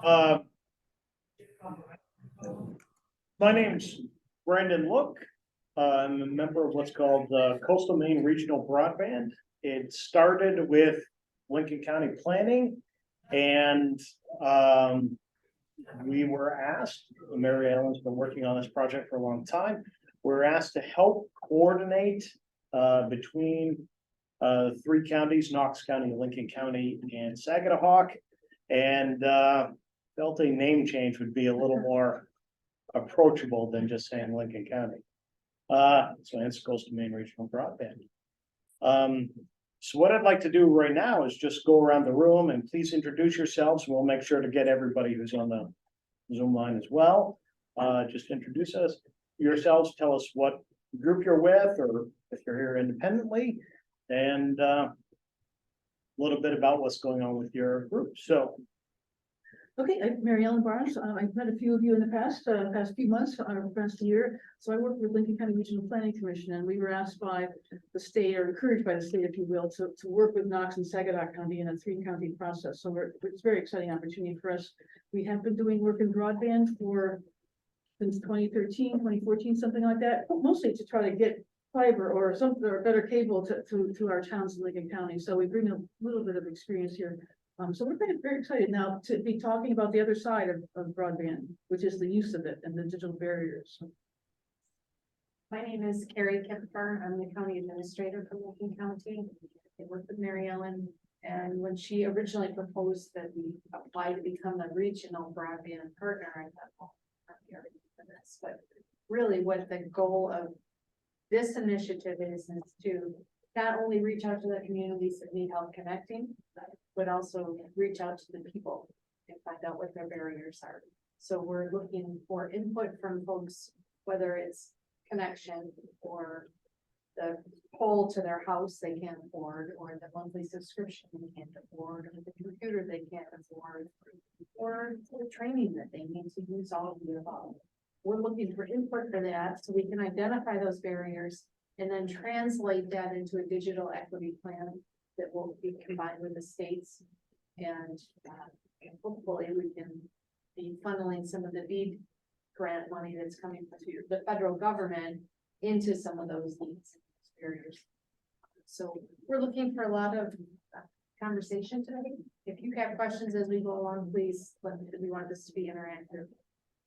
Uh, my name's Brandon Look. I'm a member of what's called Coastal Maine Regional Broadband. It started with Lincoln County Planning, and we were asked, Mary Ellen's been working on this project for a long time. We were asked to help coordinate between three counties, Knox County, Lincoln County, and Sagadahoc, and felt a name change would be a little more approachable than just saying Lincoln County. So hence Coastal Maine Regional Broadband. So what I'd like to do right now is just go around the room and please introduce yourselves. We'll make sure to get everybody who's on the Zoom line as well. Just introduce yourselves, tell us what group you're with, or if you're here independently, and a little bit about what's going on with your group. So. Okay, I'm Mary Ellen Barnes. I've met a few of you in the past few months, past year. So I work with Lincoln County Regional Planning Commission, and we were asked by the state, or encouraged by the state, if you will, to work with Knox and Sagadahoc County in a 3-county process. So it's a very exciting opportunity for us. We have been doing work in broadband since 2013, 2014, something like that, mostly to try to get fiber or something or better cable to our towns in Lincoln County. So we bring a little bit of experience here. So we're very excited now to be talking about the other side of broadband, which is the use of it and the digital barriers. My name is Carrie Kemper. I'm the county administrator for Lincoln County. I work with Mary Ellen, and when she originally proposed that we apply to become a regional broadband partner, I thought, oh, I'm already for this. But really, what the goal of this initiative is to not only reach out to the communities that need help connecting, but also reach out to the people and find out what their barriers are. So we're looking for input from folks, whether it's connection or the pole to their house they can't afford, or the monthly subscription they can't afford, or the computer they can't afford, or the training that they need to use all of the above. We're looking for input for that so we can identify those barriers and then translate that into a digital equity plan that will be combined with the states, and hopefully we can be funneling some of the BEAD grant money that's coming from the federal government into some of those needs and barriers. So we're looking for a lot of conversation today. If you have questions as we go along, please let me. We want this to be interactive.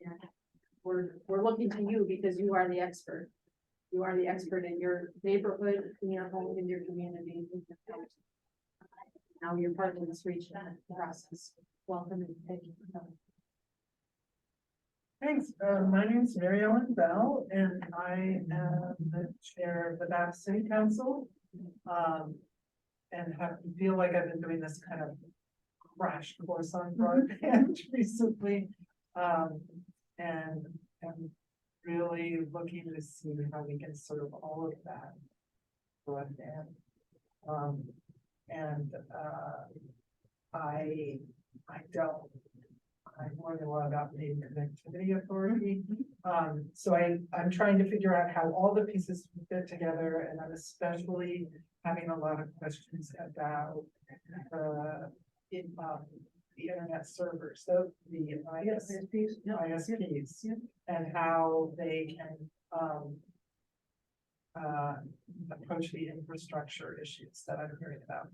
Yeah. We're looking to you because you are the expert. You are the expert in your neighborhood, in your home, in your community. Now you're part of this regional process. Welcome and thank you for coming. Thanks. My name is Mary Ellen Bell, and I am the chair of the Bath City Council. And feel like I've been doing this kind of crash course on broadband recently. And I'm really looking to see how we can serve all of that broadband. I'm learning a lot about Maine Connectivity Authority. So I'm trying to figure out how all the pieces fit together, and I'm especially having a lot of questions about the internet servers, so the ISPs, and how they can approach the infrastructure issues that I'm hearing about.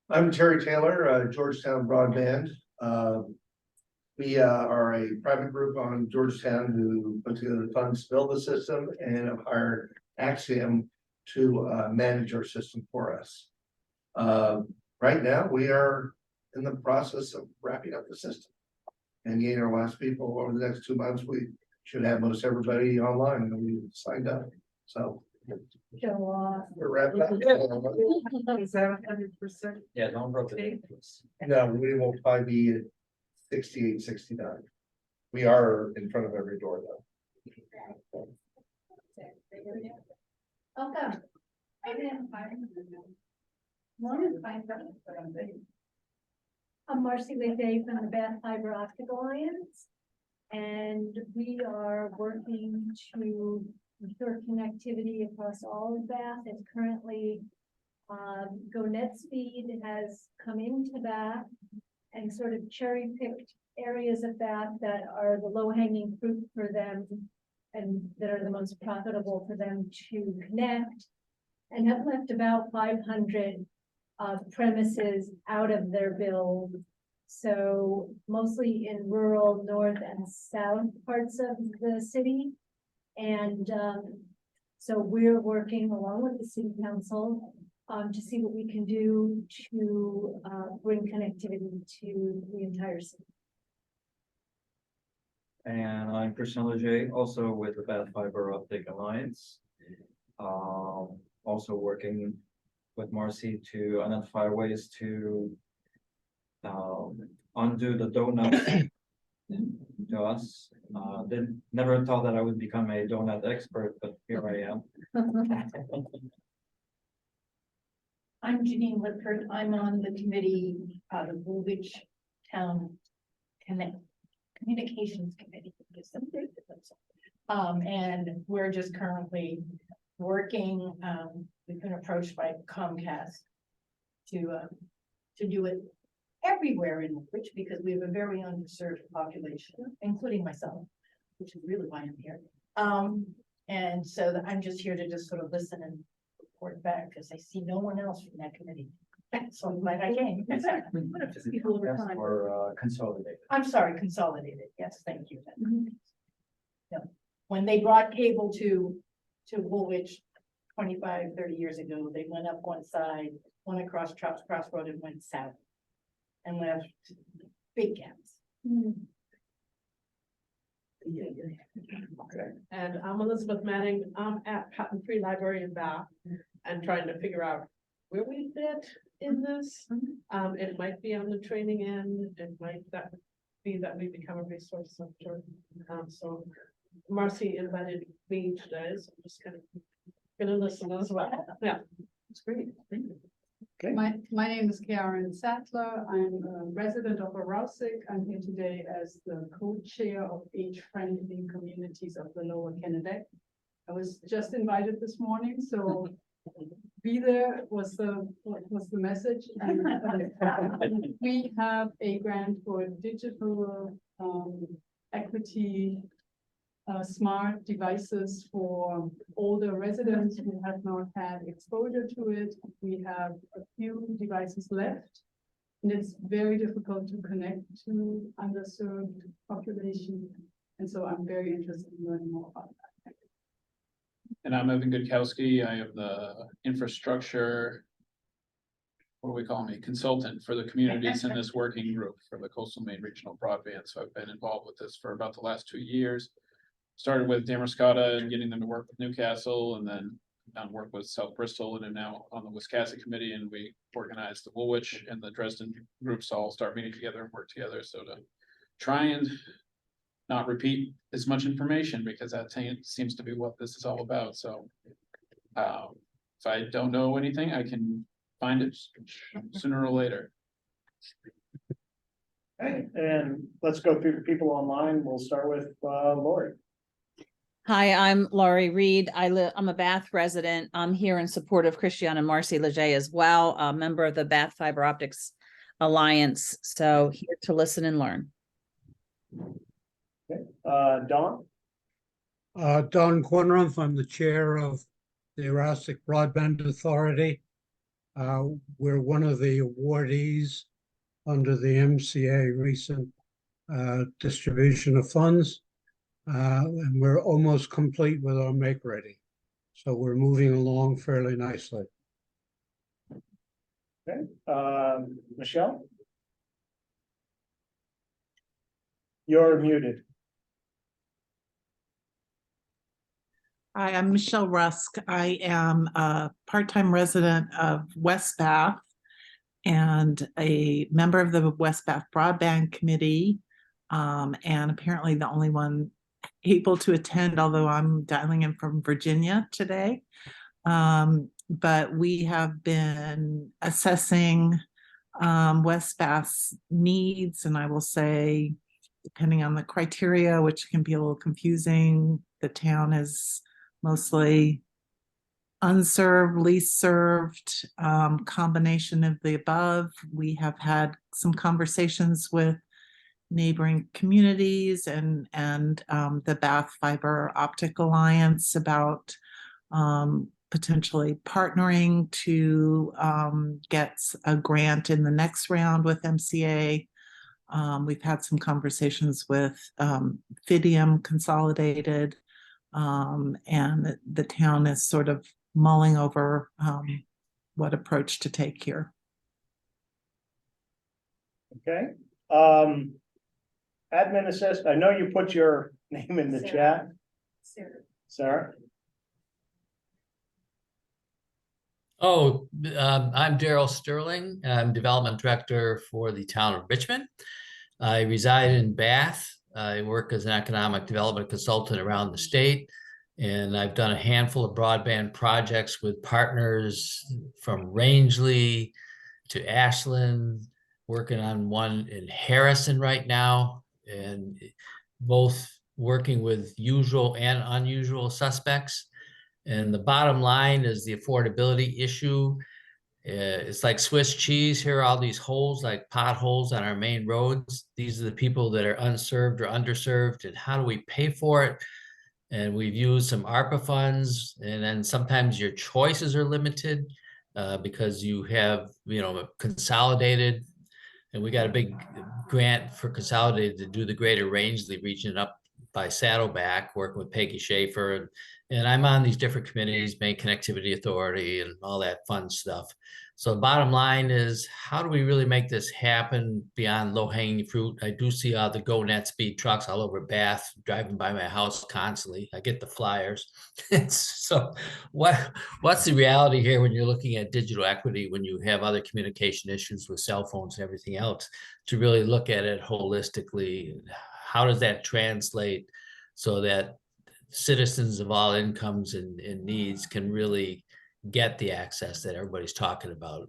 I'm Terry Taylor, Georgetown Broadband. We are a private group on Georgetown who put together the funds to build the system and have hired Axiom to manage our system for us. Right now, we are in the process of wrapping up the system and getting our last people. Over the next 2 months, we should have most everybody online and we signed up. So we're wrapped up. Is that 100%? Yeah, don't broke it. No, we will probably be at 68, 69. We are in front of every door though. Welcome. I'm Marcy Leday from the Bath Fiber Optic Alliance, and we are working to ensure connectivity across all of Bath. It's currently Go Net Speed has come into Bath and sort of cherry picked areas of Bath that are the low hanging fruit for them and that are the most profitable for them to connect, and have left about 500 premises out of their build. So mostly in rural north and south parts of the city. And so we're working along with the city council to see what we can do to bring connectivity to the entire city. And I'm Christian Leger, also with the Bath Fiber Optic Alliance. Also working with Marcy to identify ways to undo the donut to us. Never thought that I would become a donut expert, but here I am. I'm Janine Lippert. I'm on the committee, the Woolwich Town Communications Committee. And we're just currently working, we've been approached by Comcast to do it everywhere in Woolwich because we have a very underserved population, including myself, which is really why I'm here. And so I'm just here to just sort of listen and report back because I see no one else from that committee. So I'm glad I came. People over time. Or consolidated. I'm sorry, consolidated. Yes, thank you. Yeah. When they brought cable to Woolwich 25, 30 years ago, they went up one side, went across Crossroad and went south and left big gaps. And I'm Elizabeth Manning. I'm at Patent Free Library in Bath and trying to figure out where we fit in this. It might be on the training end. It might be that we become a resource center. So Marcy invited me today, so I'm just kind of gonna listen as well. Yeah, It's great. Thank you. Okay. My name is Karen Sattler. I'm a resident of Arousik. I'm here today as the co-chair of age-friendly communities of the Lower Kennebec. I was just invited this morning, so be there was the message. And, we have a grant for digital equity smart devices for older residents who have not had exposure to it. We have a few devices left, and it's very difficult to connect to underserved population. And so I'm very interested in learning more about that. And I'm Evan Gudkowski. I am the infrastructure, what do we call me, consultant for the communities in this working group for the Coastal Maine Regional Broadband. So I've been involved with this for about the last 2 years. Started with Damascotta and getting them to work with Newcastle, and then work with South Bristol, and I'm now on the Wiscasset committee, and we organized the Woolwich and the Dresden groups all start meeting together and work together. So to try and not repeat as much information, because that seems to be what this is all about. So if I don't know anything, I can find it sooner or later. Okay, and let's go through the people online. We'll start with Lori. Hi, I'm Laurie Reed. I'm a Bath resident. I'm here in support of Christian and Marcy Leger as well, a member of the Bath Fiber Optics Alliance. So here to listen and learn. Okay, Don. Don Quinrumph, I'm the chair of the Arousik Broadband Authority. We're one of the awardees under the MCA recent distribution of funds. And we're almost complete with our make ready. So we're moving along fairly nicely. Okay, Michelle. You're muted. Hi, I'm Michelle Rusk. I am a part-time resident of West Bath and a member of the West Bath Broadband Committee, and apparently the only one able to attend, although I'm dialing in from Virginia today. But we have been assessing West Bath's needs, and I will say, depending on the criteria, which can be a little confusing, the town is mostly unserved, least served, combination of the above. We have had some conversations with neighboring communities and the Bath Fiber Optic Alliance about potentially partnering to get a grant in the next round with MCA. We've had some conversations with Fidium Consolidated, and the town is sort of mulling over what approach to take here. Okay. Admin assist, I know you put your name in the chat. Sarah? Oh, I'm Daryl Sterling. I'm Development Director for the town of Richmond. I reside in Bath. I work as an economic development consultant around the state, and I've done a handful of broadband projects with partners from Rangeley to Ashland, working on one in Harrison right now, and both working with usual and unusual suspects. And the bottom line is the affordability issue. It's like Swiss cheese. Here are all these holes, like potholes on our main roads. These are the people that are unserved or underserved, and how do we pay for it? And we've used some ARPA funds, and then sometimes your choices are limited because you have, Consolidated, and we got a big grant for Consolidated to do the Greater Rangeley region up by Saddleback, working with Peggy Schaefer. And I'm on these different committees, Maine Connectivity Authority and all that fun stuff. So the bottom line is, how do we really make this happen beyond low-hanging fruit? I do see all the GoNet speed trucks all over Bath, driving by my house constantly. I get the flyers. So what's the reality here when you're looking at digital equity, when you have other communication issues with cell phones and everything else, to really look at it holistically? How does that translate so that citizens of all incomes and needs can really get the access that everybody's talking about?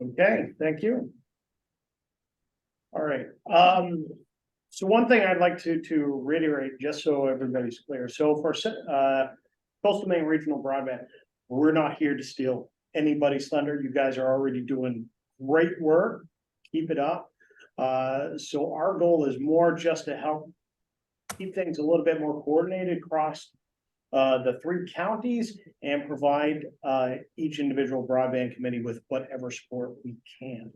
Okay, thank you. All right. So one thing I'd like to reiterate, just so everybody's clear. So for Coastal Maine Regional Broadband, we're not here to steal anybody's thunder. You guys are already doing great work. Keep it up. So our goal is more just to help keep things a little bit more coordinated across the 3 counties and provide each individual broadband committee with whatever support we can.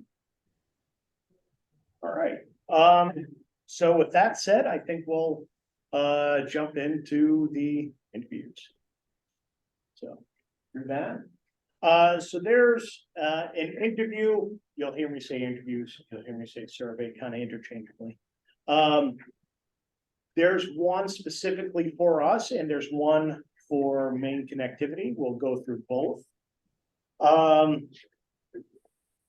All right. So with that said, I think we'll jump into the interviews. So through that. So there's an interview. You'll hear me say interviews. You'll hear me say survey kind of interchangeably. There's one specifically for us, and there's one for Maine Connectivity. We'll go through both.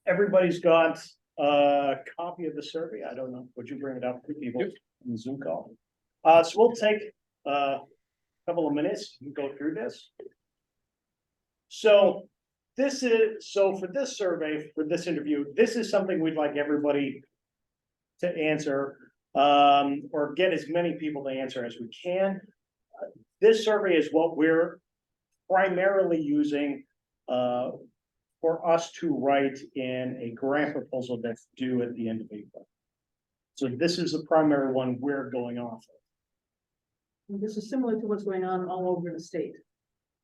Everybody's got a copy of the survey. I don't know. Would you bring it up to people in the Zoom call? So we'll take a couple of minutes and go through this. So for this survey, for this interview, this is something we'd like everybody to answer, or get as many people to answer as we can. This survey is what we're primarily using for us to write in a grant proposal that's due at the end of April. So this is the primary one we're going off of. And this is similar to what's going on all over the state.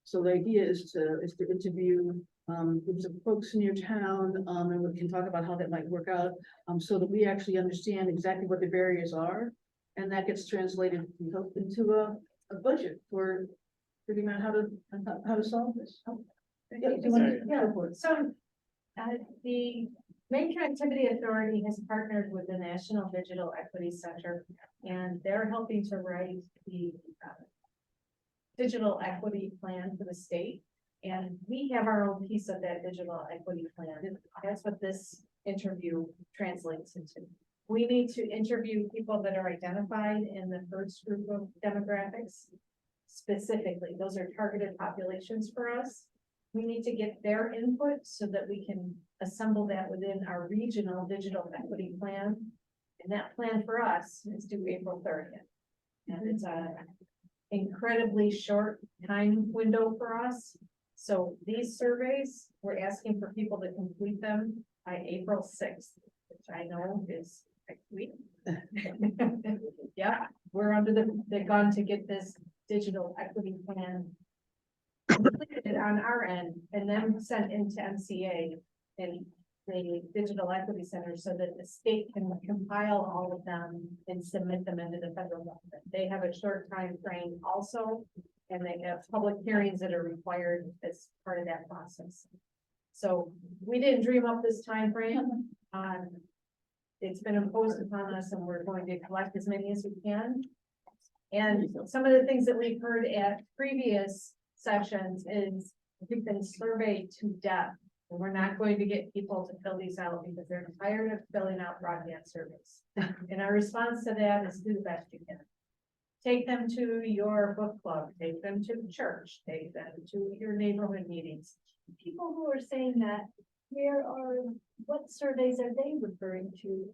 So the idea is to interview groups of folks in your town, and we can talk about how that might work out, so that we actually understand exactly what the barriers are, and that gets translated, we hope, into a budget for figuring out how to solve this. Yeah, do you want to- Yeah, so the Maine Connectivity Authority has partnered with the National Digital Equity Center, and they're helping to write the digital equity plan for the state. And we have our own piece of that digital equity plan. That's what this interview translates into. We need to interview people that are identified in the first group of demographics. Specifically, those are targeted populations for us. We need to get their input so that we can assemble that within our regional digital equity plan. And that plan for us is due April 30th. And incredibly short time window for us. So these surveys, we're asking for people to complete them by April 6th, which I know is next week. Yeah, we're under the gun to get this digital equity plan completed on our end and then sent into MCA and the Digital Equity Center so that the state can compile all of them and submit them into the federal government. They have a short time frame also, and they have public hearings that are required as part of that process. So we didn't dream up this time frame. It's been imposed upon us, and we're going to collect as many as we can. And some of the things that we've heard at previous sessions is we've been surveyed to death. And we're not going to get people to fill these out because they're tired of filling out broadband surveys. And our response to that is do the best you can. Take them to your book club, take them to church, take them to your neighborhood meetings. People who are saying that, what surveys are they referring to?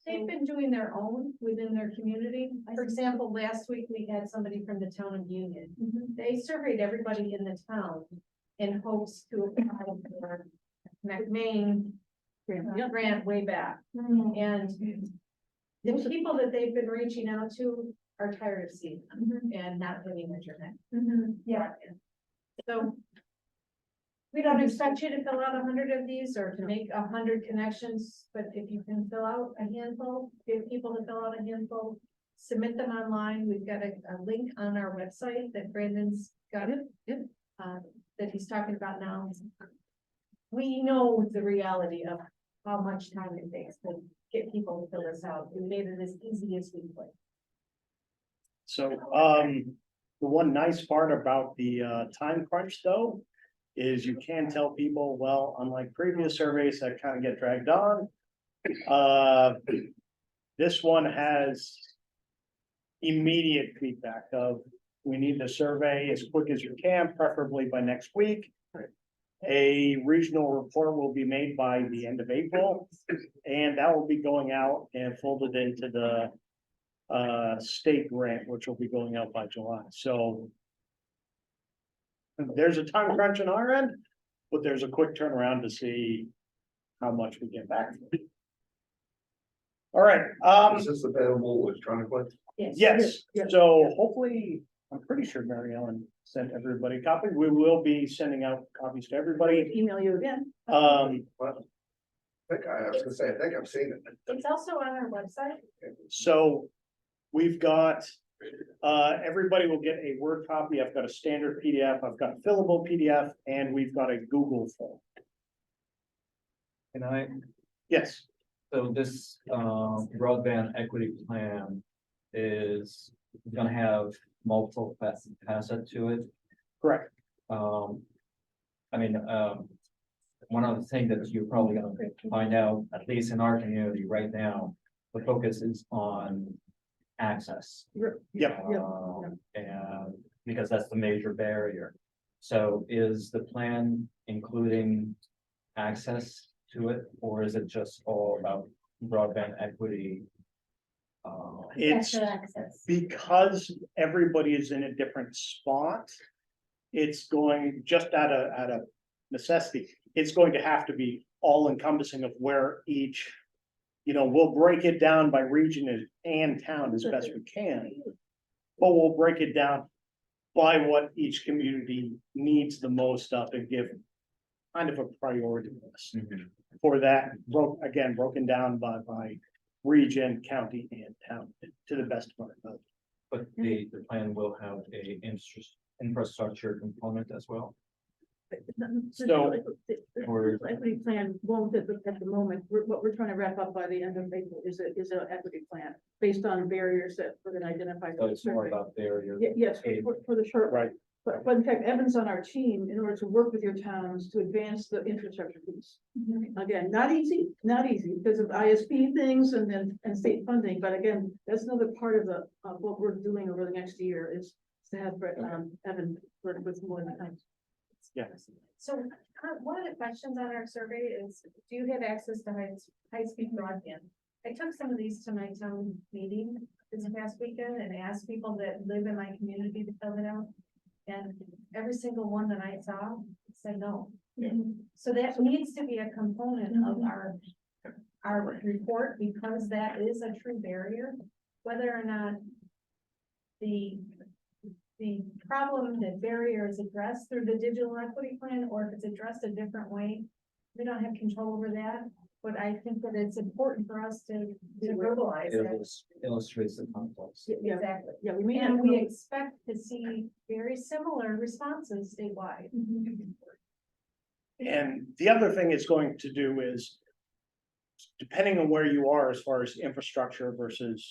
They've been doing their own within their community. For example, last week we had somebody from the town of Union. They surveyed everybody in the town in hopes to apply for McMain grant way back. And the people that they've been reaching out to are tired of seeing them and not getting internet. Yeah. So we don't expect you to fill out 100 of these or to make 100 connections, but if you can fill out a handful, get people to fill out a handful, submit them online. We've got a link on our website that Brandon's got that he's talking about now. We know the reality of how much time it takes to get people to fill this out. We made it as easy as we could. So, the one nice part about the time crunch though, is you can tell people, well, unlike previous surveys that kind of get dragged on. This one has immediate feedback of, we need the survey as quick as you can, preferably by next week. A regional report will be made by the end of April, and that will be going out and folded into the state grant, which will be going out by July. So there's a time crunch on our end, but there's a quick turnaround to see how much we get back. All right, Is this available electronically? yes, so hopefully, I'm pretty sure Mary Ellen sent everybody a copy. We will be sending out copies to everybody. Email you again. Well, I was gonna say, I think I've seen it. It's also on our website. So we've got, everybody will get a Word copy. I've got a standard PDF, I've got a fillable PDF, and we've got a Google form. Can I, Yes, so this broadband equity plan is gonna have multiple facets to it. correct. I mean, one of the things that you're probably gonna find out, at least in our community right now, the focus is on access. Yep. And because that's the major barrier. So is the plan including access to it, or is it just all about broadband equity? It's Access. because everybody is in a different spot. It's going just out of necessity. It's going to have to be all encompassing of where each, we'll break it down by region and town as best we can. But we'll break it down by what each community needs the most of and give kind of a priority list for that, broken down by region, county, and town to the best of our ability. But the plan will have a infrastructure component as well. So- The equity plan won't at the moment, what we're trying to wrap up by the end of April is an equity plan based on barriers that we're gonna identify. So it's more about barrier. Yes, for the short run. Right. But in fact, Evan's on our team in order to work with your towns to advance the infrastructure piece. Again, not easy because of ISP things and state funding, but again, that's another part of what we're doing over the next year is to have Evan work with more than times. Yes. So one of the questions on our survey is, do you have access to high speed broadband? I took some of these to my town meeting this past weekend and asked people that live in my community to fill it out. And every single one that I saw said no. So that needs to be a component of our report, because that is a true barrier. Whether or not the problem, the barrier is addressed through the digital equity plan, or if it's addressed a different way, we don't have control over that. But I think that it's important for us to verbalize that. Illustrates the context. Yeah, Exactly. yeah, we may And not we know. expect to see very similar responses statewide. And the other thing it's going to do is, depending on where you are as far as infrastructure versus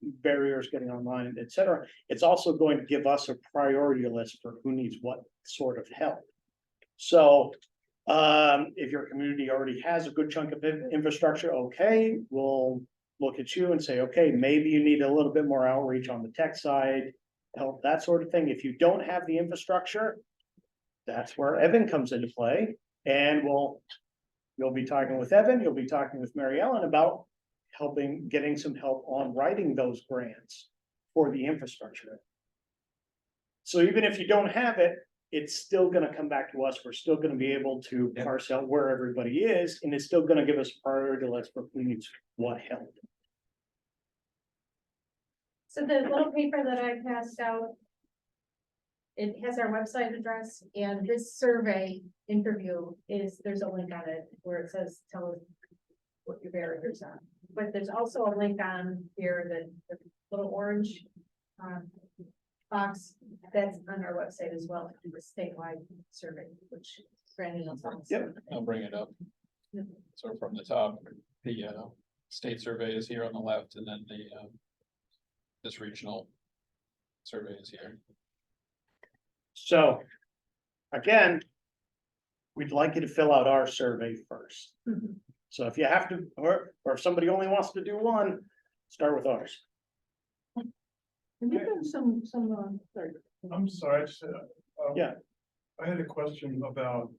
barriers getting online, et cetera, it's also going to give us a priority list for who needs what sort of help. So if your community already has a good chunk of infrastructure, okay, we'll look at you and say, okay, maybe you need a little bit more outreach on the tech side, help, that sort of thing. If you don't have the infrastructure, that's where Evan comes into play. And you'll be talking with Evan, you'll be talking with Mary Ellen about getting some help on writing those grants for the infrastructure. So even if you don't have it, it's still gonna come back to us. We're still gonna be able to parse out where everybody is, and it's still gonna give us priority list for who needs what help. So the little paper that I passed out, it has our website address, and this survey interview there's a link on it where it says, tell us what your barriers are. But there's also a link on here, the little orange box that's on our website as well, to do a statewide survey, which Brandon will tell us. Yep. I'll bring it up. So from the top, the state survey is here on the left, and then the this regional survey is here. So again, we'd like you to fill out our survey first. So if you have to, or if somebody only wants to do one, start with ours. And we've done some, sorry. I'm sorry, I just, Yeah. I had a question about,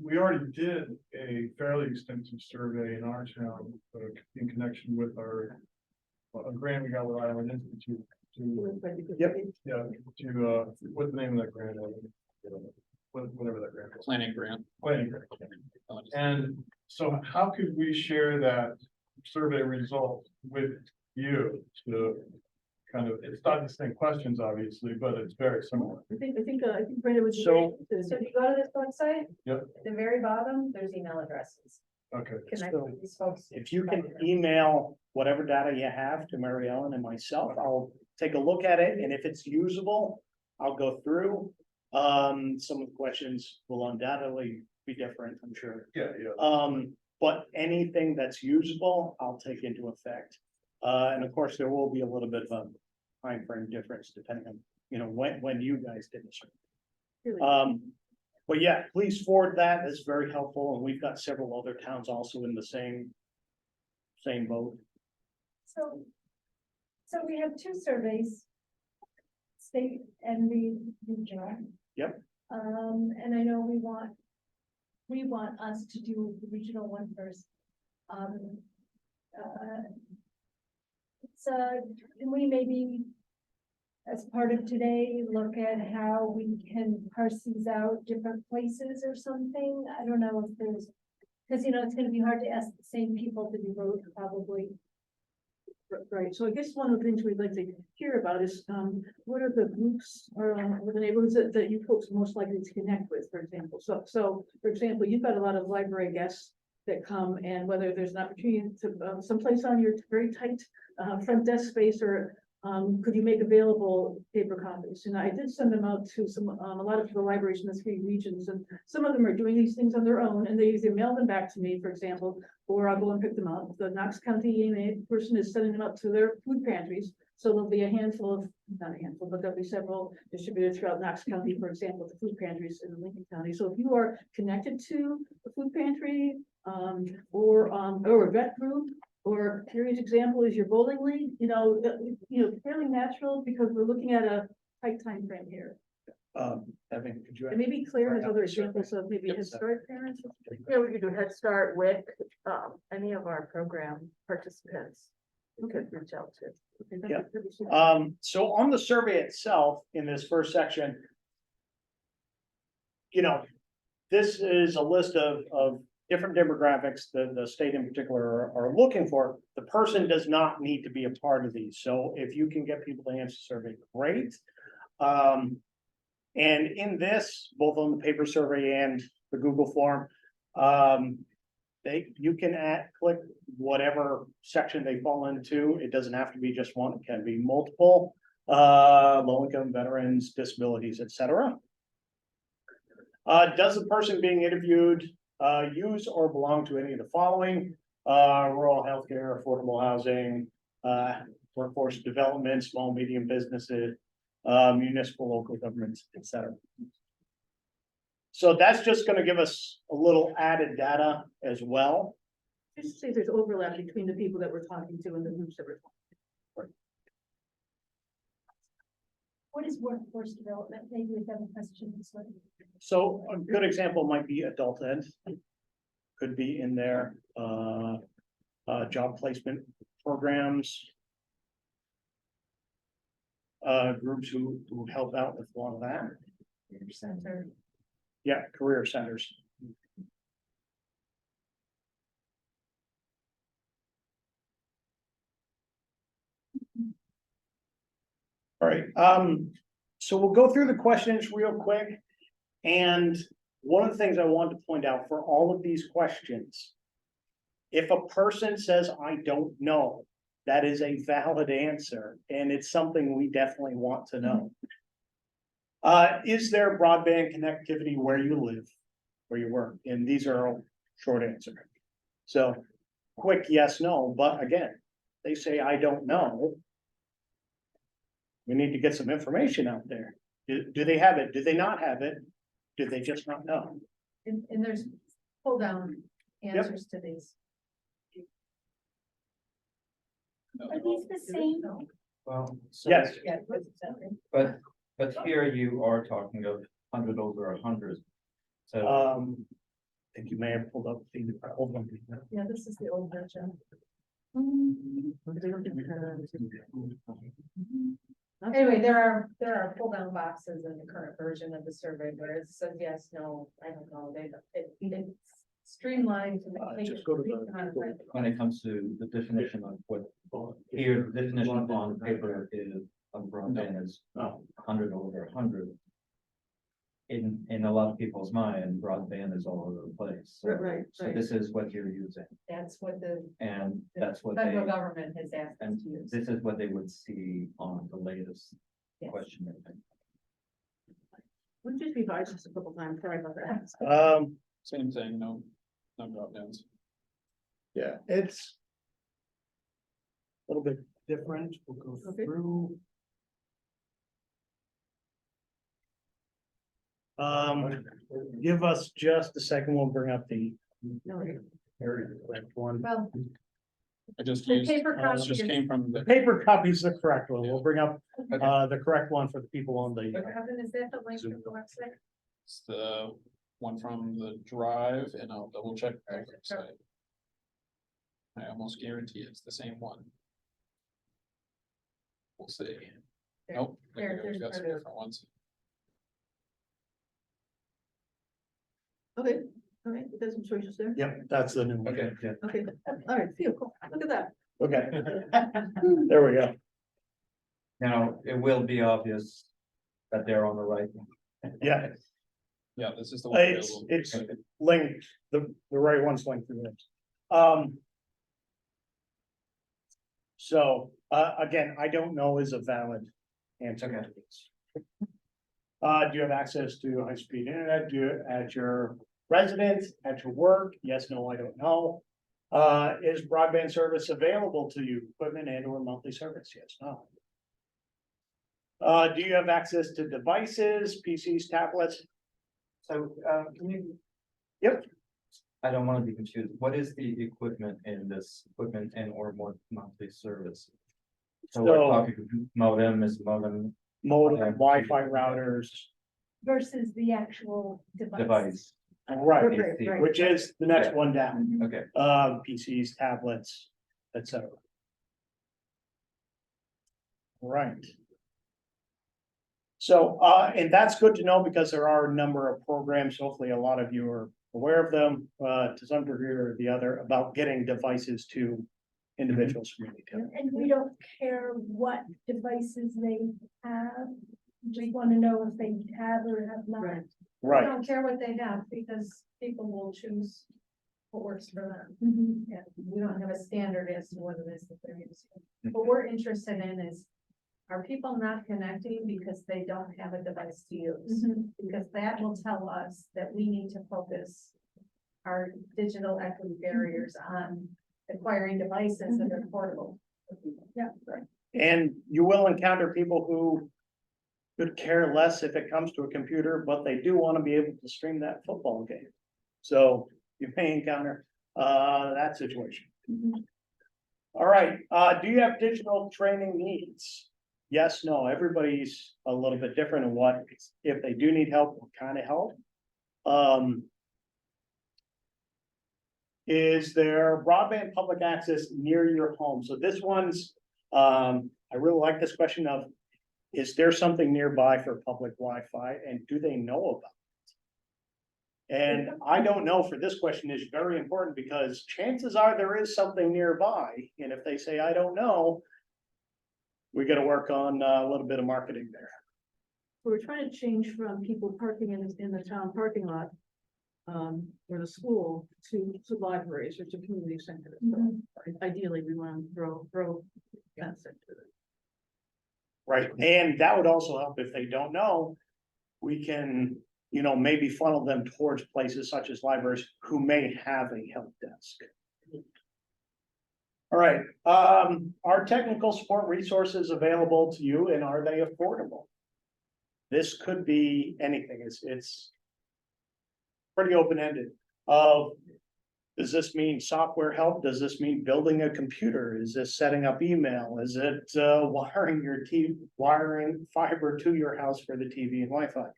we already did a fairly extensive survey in our town in connection with a grant we got with Island Institute to, Yep. yeah, to, what's the name of that grant? Whatever that grant is. Planning grant. Planning grant. And so how could we share that survey result with you to kind of, it's not the same questions, obviously, but it's very similar. I think Brenda was. So- So if you go to this website, Yep. at the very bottom, there's email addresses. Okay. Connect So with these folks. If you can email whatever data you have to Mary Ellen and myself, I'll take a look at it, and if it's usable, I'll go through. Some of the questions will undoubtedly be different, I'm sure. Yeah, yeah. But anything that's usable, I'll take into effect. And of course, there will be a little bit of a time frame difference depending on, when you guys did this. But yeah, please forward that. It's very helpful, and we've got several other towns also in the same boat. So we have two surveys. State and the regional. Yep. And I know we want us to do the regional one first. Can we maybe, as part of today, look at how we can parse these out different places or something? I don't know if there's, because it's gonna be hard to ask the same people to do both, probably. Right, so I guess one of the things we'd like to hear about is, what are the groups or the neighborhoods that you folks are most likely to connect with, for example? So for example, you've got a lot of library guests that come, and whether there's an opportunity to, someplace on your very tight front desk space, or could you make available paper copies? And I did send them out to a lot of the libraries in the 3 regions, and some of them are doing these things on their own, and they either mail them back to me, for example, or I'll go and pick them up. The Knox County EMA person is sending them up to their food pantries. So there'll be not a handful, but there'll be several distributed throughout Knox County, for example, the food pantries in Lincoln County. So if you are connected to a food pantry, or a vet group, or Terry's example is your bowling league, fairly natural, because we're looking at a tight time frame here. Evan, could you? And maybe Claire has other examples of maybe Yep. Head Start parents. Yeah, we could do Head Start, WIC, any of our program participants. Okay, reach out to. Okay, Yeah. that'd be super. So on the survey itself, in this first section. You know, this is a list of different demographics that the state in particular are looking for. The person does not need to be a part of these, so if you can get people to answer the survey, great. And in this, both on the paper survey and the Google form, you can click whatever section they fall into. It doesn't have to be just one, it can be multiple, low income, veterans, disabilities, etc. Does the person being interviewed use or belong to any of the following? Rural healthcare, affordable housing, workforce development, small, medium businesses, municipal, local governments, etc. So that's just going to give us a little added data as well. Just say there's overlap between the people that we're talking to and the groups that we're talking. What is workforce development? Maybe we have a question this way. So a good example might be adult ed. Could be in there, job placement programs. Groups who help out with a lot of that. Center. Yeah, career centers. All right, so we'll go through the questions real quick. And one of the things I want to point out for all of these questions, if a person says, I don't know, that is a valid answer, and it's something we definitely want to know. Is there broadband connectivity where you live, where you work? And these are all short answer. So quick yes, no, but again, they say, I don't know. We need to get some information out there. Do they have it? Do they not have it? Do they just not know? And there's pull down answers to these. Are these the same? Well, so- Yes. Yeah. But here you are talking of 100 over 100. So I think you may have pulled up the old one. Yeah, this is the old version. Anyway, there are pull down boxes in the current version of the survey where it says yes, no, I don't know, it's streamlined to make Just it. go to the. when it comes to the definition of what, here, the definition on paper is of broadband is 100 over 100. In a lot of people's mind, broadband is all over the place. So, Right. so this is what you're using, That's what the and that's what federal they, government has asked us and to use. this is what they would see on the latest Yes. question. We'll just revise this a couple times, sorry about that. Same thing, no drop downs. Yeah, it's a little bit different. We'll go Okay. through. Give us just a second. We'll bring up the No, correct one. Well, I just the used, paper copy just is- came from The the, paper copy is the correct one. We'll bring up okay, the correct one for the people on the. Kevin, is that the link to the website? it's the one from the drive, and I'll double check the website. I almost guarantee it's the same one. We'll see. Nope, There, we've got there's some part of- different ones. okay, all right, we got some choices there. Yep, that's the new one. Okay, yeah. Okay, all right, feel cool, look at that. Okay, there we go. Now, it will be obvious that they're on the right. Yeah, Yeah, this is the one. it's available. linked, the right one's linked through this. So, again, I don't know is a valid answer to this. Do you have access to high-speed internet? Do you at your residence, at your work? Yes, no, I don't know. Is broadband service available to you, equipment and or monthly service? Yes, no. Do you have access to devices, PCs, tablets? So, can you? Yep. I don't want to be confused. What is the equipment in this equipment and or more monthly service? So we're So- talking modem, is modem Modem, Okay. Wi-Fi routers, Versus the actual device? right, PC. which is the next one down. Okay, PCs, tablets, etc. Right. So, and that's good to know because there are a number of programs, hopefully a lot of you are aware of them, to some degree or the other, about getting devices to individuals from any town. And we don't care what devices they have, we want to know if they have or have not. Right. We Right, don't care what they have because people will choose what works for them. Mhm. Yeah, we don't have a standard as to what it is that they're using. What we're interested in is, are people not connecting because they don't have a device to use? Mhm. Because that will tell us that we need to focus our digital equity barriers on acquiring devices that are portable. Yeah. and you will encounter people who could care less if it comes to a computer, but they do want to be able to stream that football game. So you may encounter, that situation. All right, do you have digital training needs? Yes, no, everybody's a little bit different in what, if they do need help, what kind of help? Is there broadband public access near your home? So this one's, I really like this question of, is there something nearby for public Wi-Fi and do they know about it? And I don't know for this question is very important because chances are there is something nearby. And if they say, I don't know, we got to work on a little bit of marketing there. We're trying to change from people parking in the town parking lot, or the school to libraries or to community centers. So ideally, we want to grow that sector. Right, and that would also help if they don't know, we can, you know, maybe funnel them towards places such as libraries who may have a help desk. All right, are technical support resources available to you and are they affordable? This could be anything, it's pretty open-ended. Does this mean software help? Does this mean building a computer? Is this setting up email? Is it wiring fiber to your house for the TV and Wi-Fi?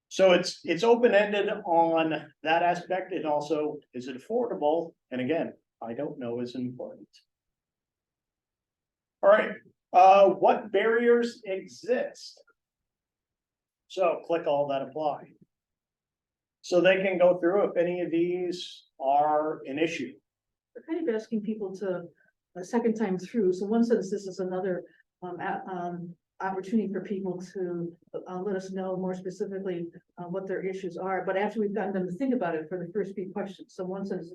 So it's open-ended on that aspect. It also, is it affordable? And again, I don't know is important. All right, what barriers exist? So click all that apply. So they can go through if any of these are an issue. We're kind of asking people to a second time through. So one sense, this is another opportunity for people to let us know more specifically what their issues are. But after we've gotten them to think about it for the first few questions. So one sense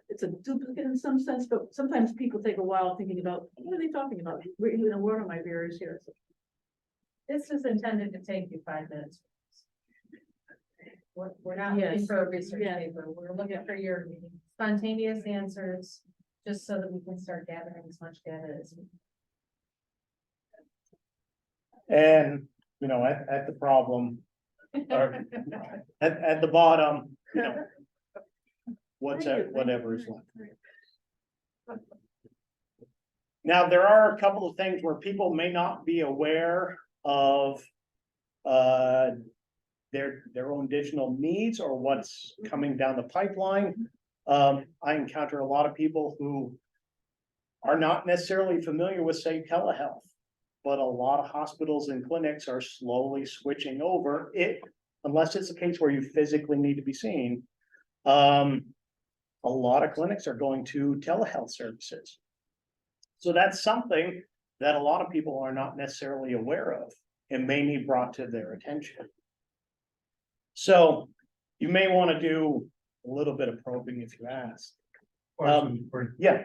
it's a duplicate in some sense, but sometimes people take a while thinking about what are they talking about? You know, what are my barriers here? So This is intended to take you 5 minutes. We're not looking Yes. for a research Yeah. paper, we're looking for your spontaneous answers, just so that we can start gathering as much data as we And, you know, at the problem, or at the bottom, you know, whatever is left. Now, there are a couple of things where people may not be aware of their own digital needs or what's coming down the pipeline. I encounter a lot of people who are not necessarily familiar with, say, telehealth, but a lot of hospitals and clinics are slowly switching over it, unless it's a case where you physically need to be seen. A lot of clinics are going to telehealth services. So that's something that a lot of people are not necessarily aware of and may need brought to their attention. So you may want to do a little bit of probing if you ask. Yeah.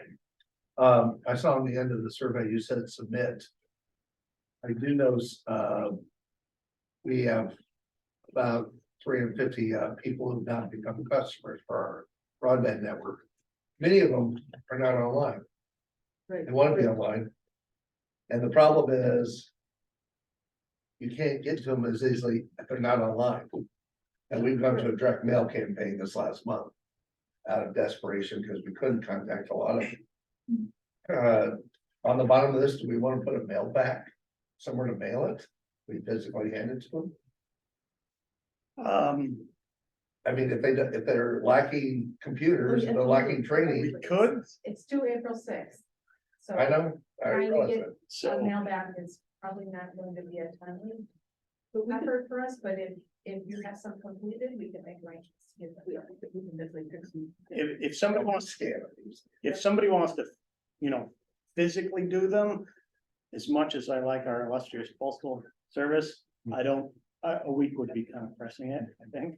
I saw on the end of the survey, you said submit. I do know, we have about 350 people who've now become customers for our broadband network. Many of them are not online. Right. They want to be online. And the problem is you can't get to them as easily if they're not online. And we've gone to a direct mail campaign this last month out of desperation because we couldn't contact a lot of them. On the bottom of this, do we want to put a mail back somewhere to mail it? We physically hand it to them. I mean, if they're lacking computers, they're lacking training. We could. It's due April 6th. So I know. I Trying to realize get that. a So mail back is probably not going to be a timely effort for us, but if you have some completed, we can make arrangements. to get them. We can definitely fix them. if somebody wants, Scan it. if somebody wants to, physically do them, as much as I like our illustrious postal service, I don't, a week would be kind of pressing it, I think.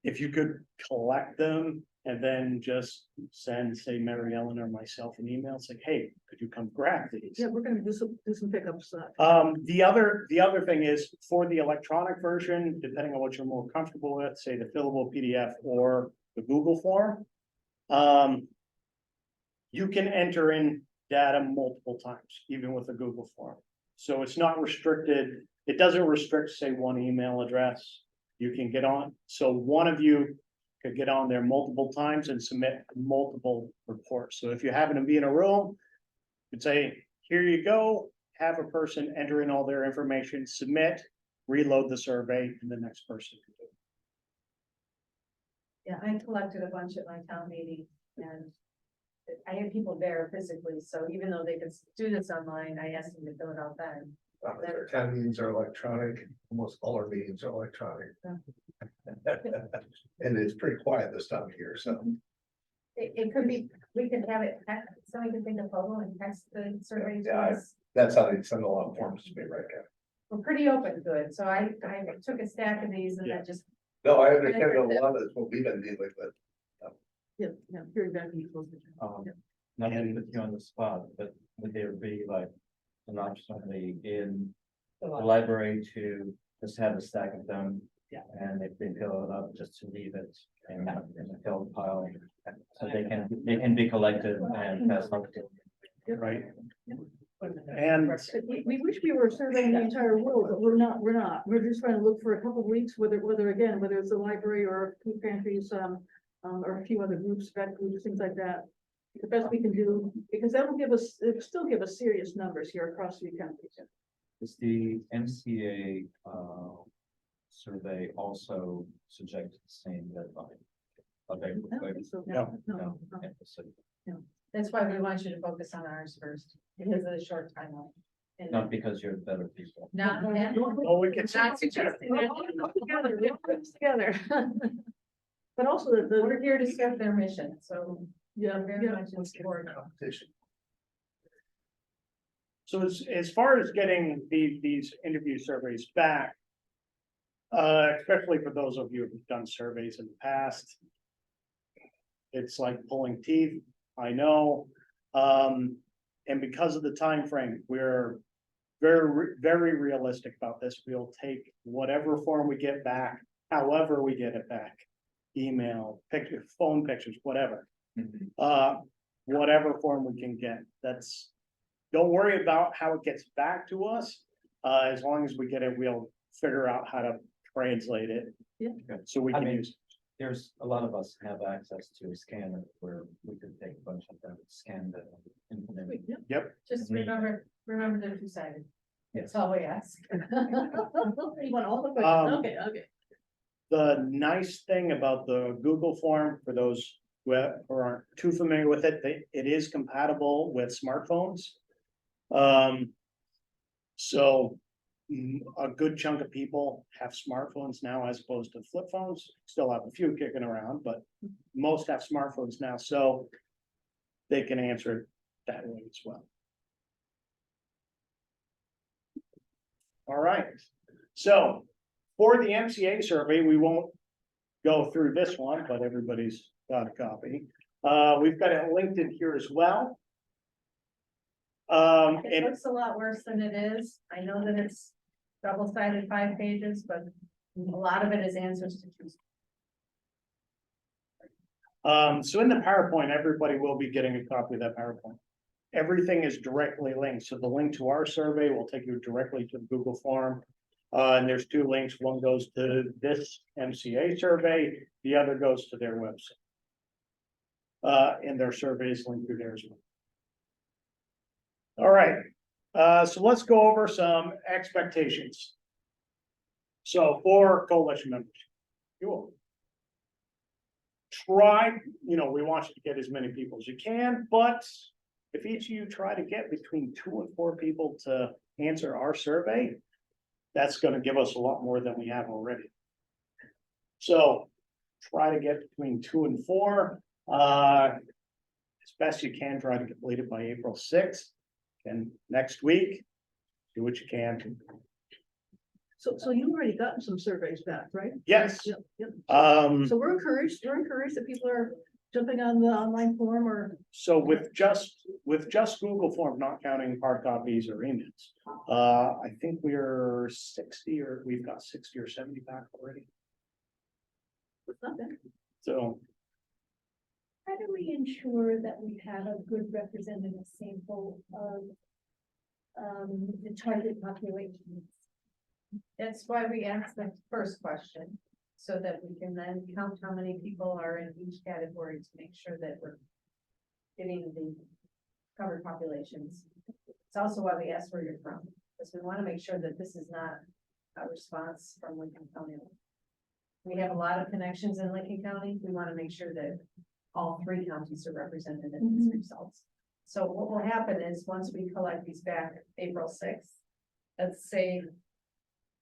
If you could collect them and then just send, say, Mary Ellen or myself an email, say, hey, could you come grab these? Yeah, we're gonna do some pickups. The other thing is for the electronic version, depending on what you're more comfortable with, say the fillable PDF or the Google form. You can enter in data multiple times, even with the Google form. So it's not restricted. It doesn't restrict, say, one email address. You can get on, so one of you could get on there multiple times and submit multiple reports. So if you happen to be in a room, you'd say, here you go, have a person enter in all their information, submit, reload the survey, and the next person can do it. Yeah, I collected a bunch at my town meeting and I had people there physically, so even though they could do this online, I asked them to fill it out then. Our town meetings are electronic, almost all our meetings are electronic. And it's pretty quiet this time of year, so. It could be, we could have it, somebody could take a photo and text the survey to Yeah, us. That's how they send a lot of forms to me right now. We're pretty open to it, so I took a stack of these and Yeah. I just, No, I understand that a lot of it's what we've been dealing with. Yeah, very bad people. Not to put you on the spot, but would there be like an opportunity in the library to just have a stack of them? Yeah. And if they fill it up, just to leave it in a filled pile, so they can be collected and passed on to. Right. And We wish we were surveying the entire world, but we're not. We're just trying to look for a couple of links, whether it's a library or food pantries, or a few other groups, vet groups, things like that. The best we can do, because it'll still give us serious numbers here across the counties. Is the MCA survey also subject to the same deadline? No. that's why we want you to focus on ours first, because of the short timeline. And Not because you're better people. not, oh, we can. not suggesting that. Together. But also the, We're here to serve their mission, so yeah, very much in support. Competition. So as far as getting these interview surveys back, especially for those of you who've done surveys in the past, it's like pulling teeth, I know. And because of the time frame, we're very realistic about this. We'll take whatever form we get back, however we get it back, email, picture, phone pictures, whatever. Whatever form we can get. Don't worry about how it gets back to us. As long as we get it, we'll figure out how to translate it. Yeah. So we I can mean, use. There's a lot of us have access to a scanner where we could take a bunch of them, scan the information. Yep. Just remember they're two-sided. Yes. That's all we ask. you want all the questions, okay. The nice thing about the Google form, for those who aren't too familiar with it, it is compatible with smartphones. So a good chunk of people have smartphones now as opposed to flip phones. Still have a few kicking around, but most have smartphones now, so they can answer it that way as well. All right, so for the MCA survey, we won't go through this one, but everybody's got a copy. We've got it linked in here as well. It And looks a lot worse than it is. I know that it's double-sided 5 pages, but a lot of it is answers to choose. so in the PowerPoint, everybody will be getting a copy of that PowerPoint. Everything is directly linked, so the link to our survey will take you directly to the Google form. And there's 2 links, one goes to this MCA survey, the other goes to their website. And their survey is linked through there as well. All right, so let's go over some expectations. So for coalition members, you will try, we want you to get as many people as you can, but if each of you try to get between 2 and 4 people to answer our survey, that's gonna give us a lot more than we have already. So try to get between 2 and 4, as best you can, try to complete it by April 6th. And next week, do what you can. So you've already gotten some surveys back, right? Yes. Yep, yep. Um, So we're encouraged that people are jumping on the online form or. so with just Google Form, not counting hard copies or emails, I think we're 60 or we've got 60 or 70 back already. It's not bad. So How do we ensure that we have a good representative sample of the target population? That's why we asked the first question, so that we can then count how many people are in each category to make sure that we're getting the covered populations. It's also why we asked where you're from, because we want to make sure that this is not a response from Lincoln County. We have a lot of connections in Lincoln County. We want to make sure that all 3 counties are represented in these results. So what will happen is, once we collect these back April 6th, let's say,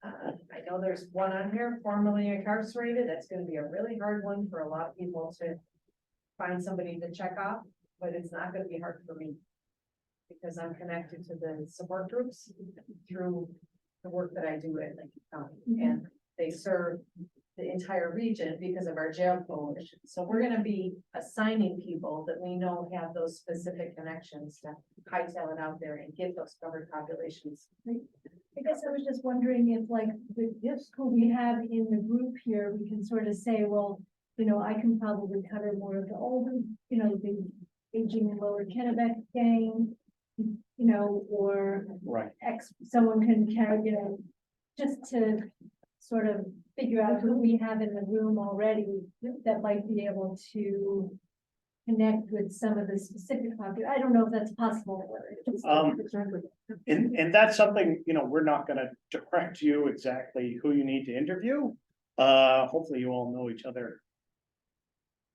I know there's one on here formerly incarcerated. That's going to be a really hard one for a lot of people to find somebody to check off, but it's not going to be hard for me, because I'm connected to the support groups through the work that I do at Lincoln County, and they serve the entire region because of our jail coalition. So we're going to be assigning people that we know have those specific connections to hightail it out there and get those covered populations. I guess I was just wondering if, like, with this, who we have in the group here, we can sort of say, well, I can probably cover more of the older, the aging and lower Kennebec gang, or right. someone can carry, just to sort of figure out who we have in the room already that might be able to connect with some of the specific population. I don't know if that's possible. And that's something, we're not gonna direct you exactly who you need to interview. Hopefully you all know each other.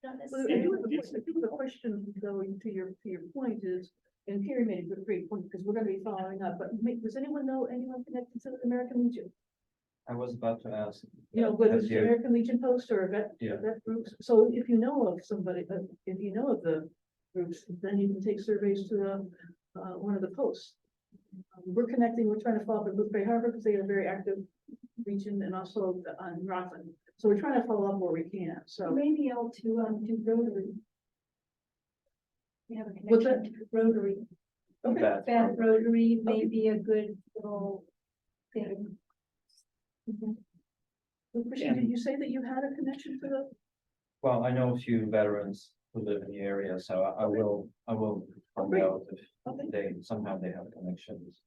Not Well, I necessarily. do have a question, though, to your point is, and Carrie made a great point, because we're gonna be following up, but does anyone know anyone connected to the American Legion? I was about to ask. Whether Have it's the you- American Legion post or Yeah. vet groups, so if you know of somebody, if you know of the groups, then you can take surveys to one of the posts. We're connecting, we're trying to follow up with Blueberry Harbor, because they have a very active region, and also on Rockland, so we're trying to follow up where we can, so. You may be able to do Rotary. We have a What's connection to Rotary. Bath Bath Rotary may be a good little thing. Well, Christian, did you say that you had a connection to the? Well, I know a few veterans who live in the area, so I will find Great. out if Okay. somehow they have connections.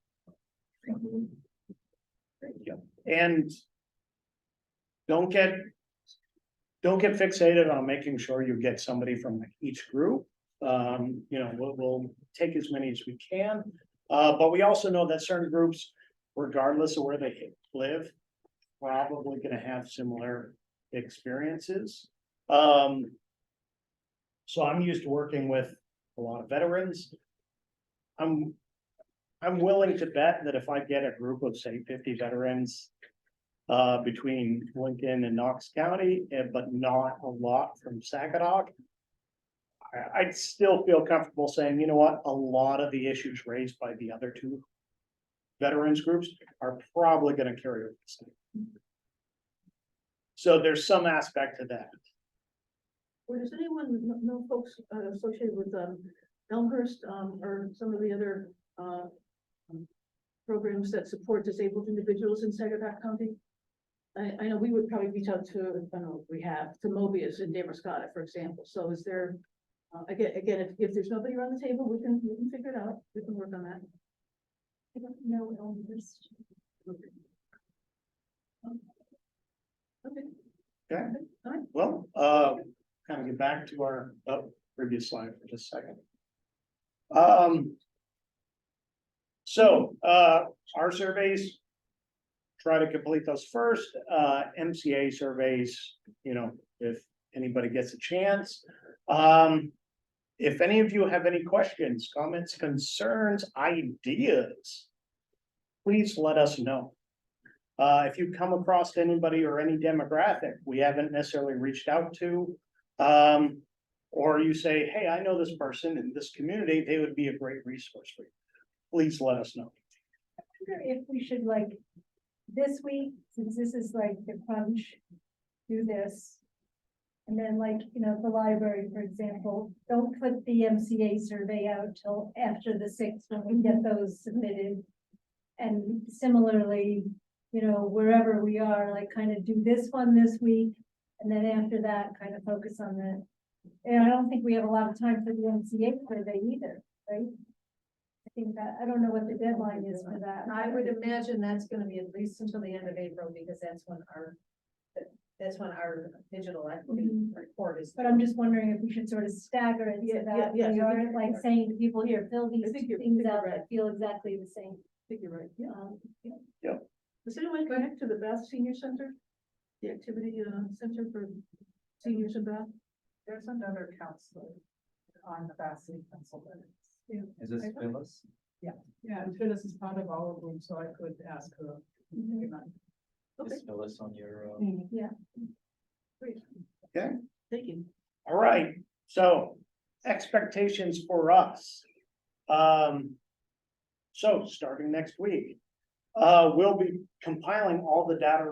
And don't get fixated on making sure you get somebody from each group. We'll take as many as we can. But we also know that certain groups, regardless of where they live, probably gonna have similar experiences. So I'm used to working with a lot of veterans. I'm willing to bet that if I get a group of, say, 50 veterans between Lincoln and Knox County, but not a lot from Sagadahoc, I'd still feel comfortable saying, you know what, a lot of the issues raised by the other 2 veterans groups are probably going to carry over the same. So there's some aspect to that. Or does anyone know folks associated with Elmhurst or some of the other programs that support disabled individuals in Sagadahoc County? I know we would probably reach out to, I don't know if we have, to Mobius in Damascotta, for example. So is there, again, if there's nobody around the table, we can figure it out. We can work on that. I don't know Elmhurst. Okay. Okay, All right. well, kind of get back to our previous slide for just a second. So our surveys, try to complete those first. MCA surveys, if anybody gets a chance. if any of you have any questions, comments, concerns, ideas, please let us know. If you come across anybody or any demographic we haven't necessarily reached out to, or you say, hey, I know this person in this community, they would be a great resource for you. Please let us know. I wonder if we should like, this week, since this is like the crunch, do this. And then like, the library, for example, don't put the MCA survey out till after the 6th when we get those submitted. And similarly, wherever we are, like kind of do this one this week. And then after that, kind of focus on the, and I don't think we have a lot of time for the MCA survey either, right? I think that, I don't know what the deadline is for that. I would imagine that's gonna be at least until the end of April, because that's when our digital equity report is. But I'm just wondering if we should sort of stagger it so that we aren't like saying to people here, fill these think you're things out right. that feel exactly the same. I think you're right, yeah. Yeah. Does anyone connect to the Bath Senior Center? The activity center for seniors in Bath? There's another counselor on the Bath City Council. But Is this Phyllis? Yeah, and Phyllis is part of our group, so I could ask her. Is Phyllis on your? Yeah. Okay. Thank you. All right, so expectations for us. So starting next week, we'll be compiling all the data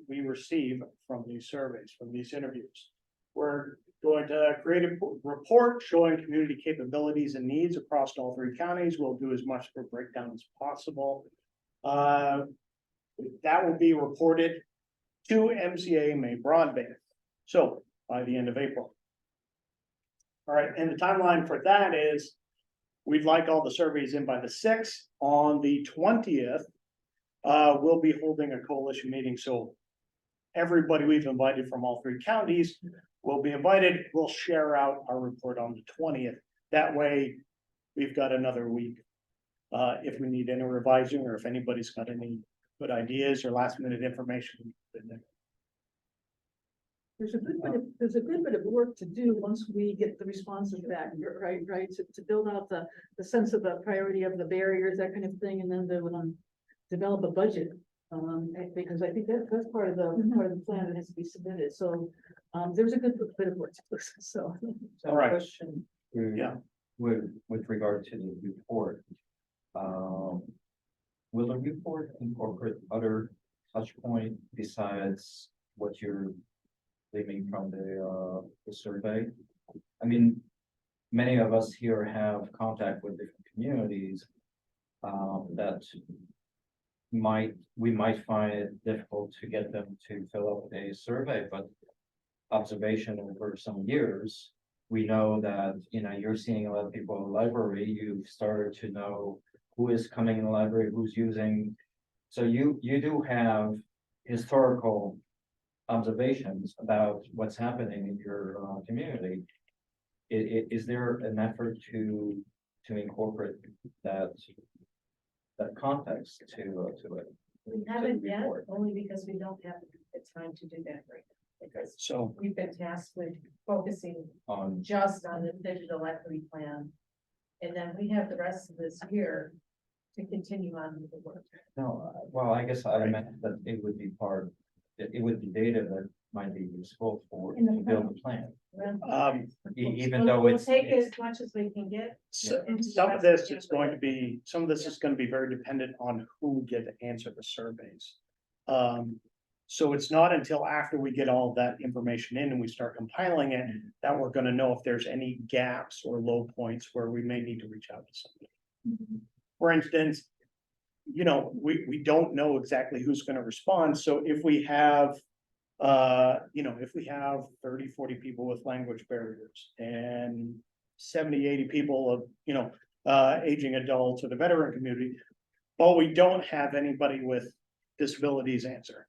we receive from these surveys, from these interviews. We're going to create a report showing community capabilities and needs across all 3 counties. We'll do as much of a breakdown as possible. That will be reported to MCA May Broadband. So by the end of April. All right, and the timeline for that is we'd like all the surveys in by the 6th. On the 20th, we'll be holding a coalition meeting. So everybody we've invited from all 3 counties will be invited. We'll share out our report on the 20th. That way we've got another week. If we need any revising or if anybody's got any good ideas or last minute information. There's a good bit of work to do once we get the responses back, right? To build out the sense of the priority of the barriers, that kind of thing, and then to develop a budget. Because I think that's part of the plan that has to be submitted. So there's a good bit of work to do. So. All right. Question. Yeah. With regard to the report. Will the report incorporate other touch point besides what you're leaving from the survey? I mean, many of us here have contact with different communities that we might find it difficult to get them to fill out a survey, but observation over some years, we know that, you're seeing a lot of people in the library, you've started to know who is coming in the library, who's using. So you do have historical observations about what's happening in your community. Is there an effort to incorporate that context to it? We haven't yet, only because we don't have the time to do that right now. Because So we've been tasked with focusing On just on the digital equity plan. And then we have the rest of this year to continue on with the work. no, well, I guess I meant that it would be it would be data that might be useful In the to build a plan. Even though We'll it's. take as much as we can get. some of this is going to be, very dependent on who get to answer the surveys. So it's not until after we get all that information in and we start compiling it that we're gonna know if there's any gaps or low points where we may need to reach out to somebody. For instance, we don't know exactly who's gonna respond, so if we have, if we have 30, 40 people with language barriers and 70, 80 people of, aging adults or the veteran community, but we don't have anybody with disabilities answer.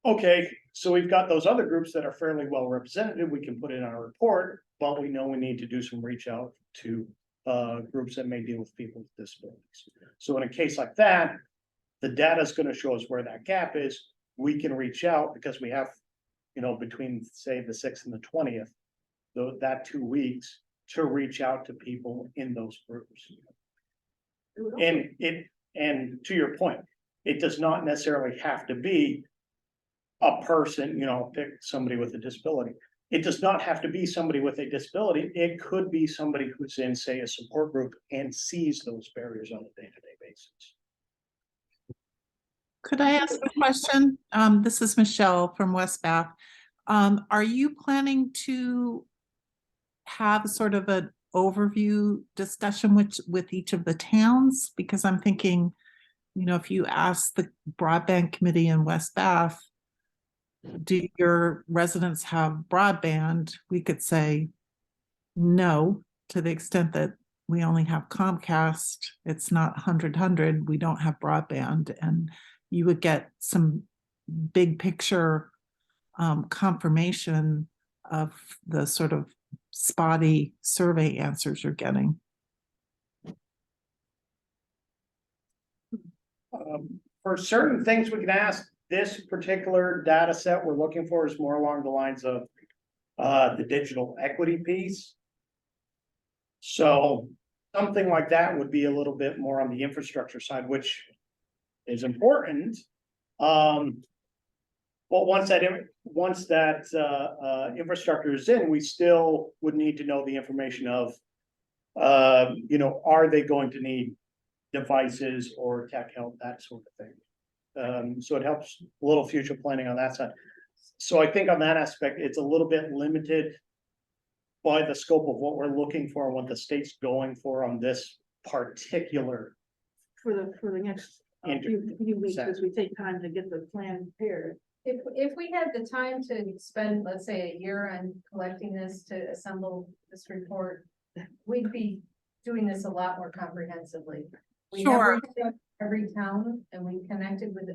Okay, so we've got those other groups that are fairly well represented, we can put in our report, but we know we need to do some reach out to groups that may deal with people with disabilities. So in a case like that, the data is going to show us where that gap is. We can reach out because we have, between say the 6th and the 20th, that 2 weeks, to reach out to people in those groups. It would also- And to your point, it does not necessarily have to be a person, pick somebody with a disability. It does not have to be somebody with a disability. It could be somebody who's in, say, a support group and sees those barriers on a day-to-day basis. Could I ask a question? This is Michelle from West Bath. Are you planning to have sort of an overview discussion with each of the towns? Because I'm thinking, if you ask the broadband committee in West Bath, do your residents have broadband? We could say no, to the extent that we only have Comcast. It's not 100, we don't have broadband, and you would get some big picture confirmation of the sort of spotty survey answers you're getting. For certain things we can ask, this particular data set we're looking for is more along the lines of the digital equity piece. So something like that would be a little bit more on the infrastructure side, which is important. But once that infrastructure is in, we still would need to know the information of, are they going to need devices or tech help, that sort of thing. So it helps a little future planning on that side. So I think on that aspect, it's a little bit limited by the scope of what we're looking for and what the state's going for on this particular. For the next few weeks, as we take time to get the plan prepared. If we had the time to spend, let's say, a year on collecting this to assemble this report, we'd be doing this a lot more comprehensively. We Sure. have reached out to every town, and we connected with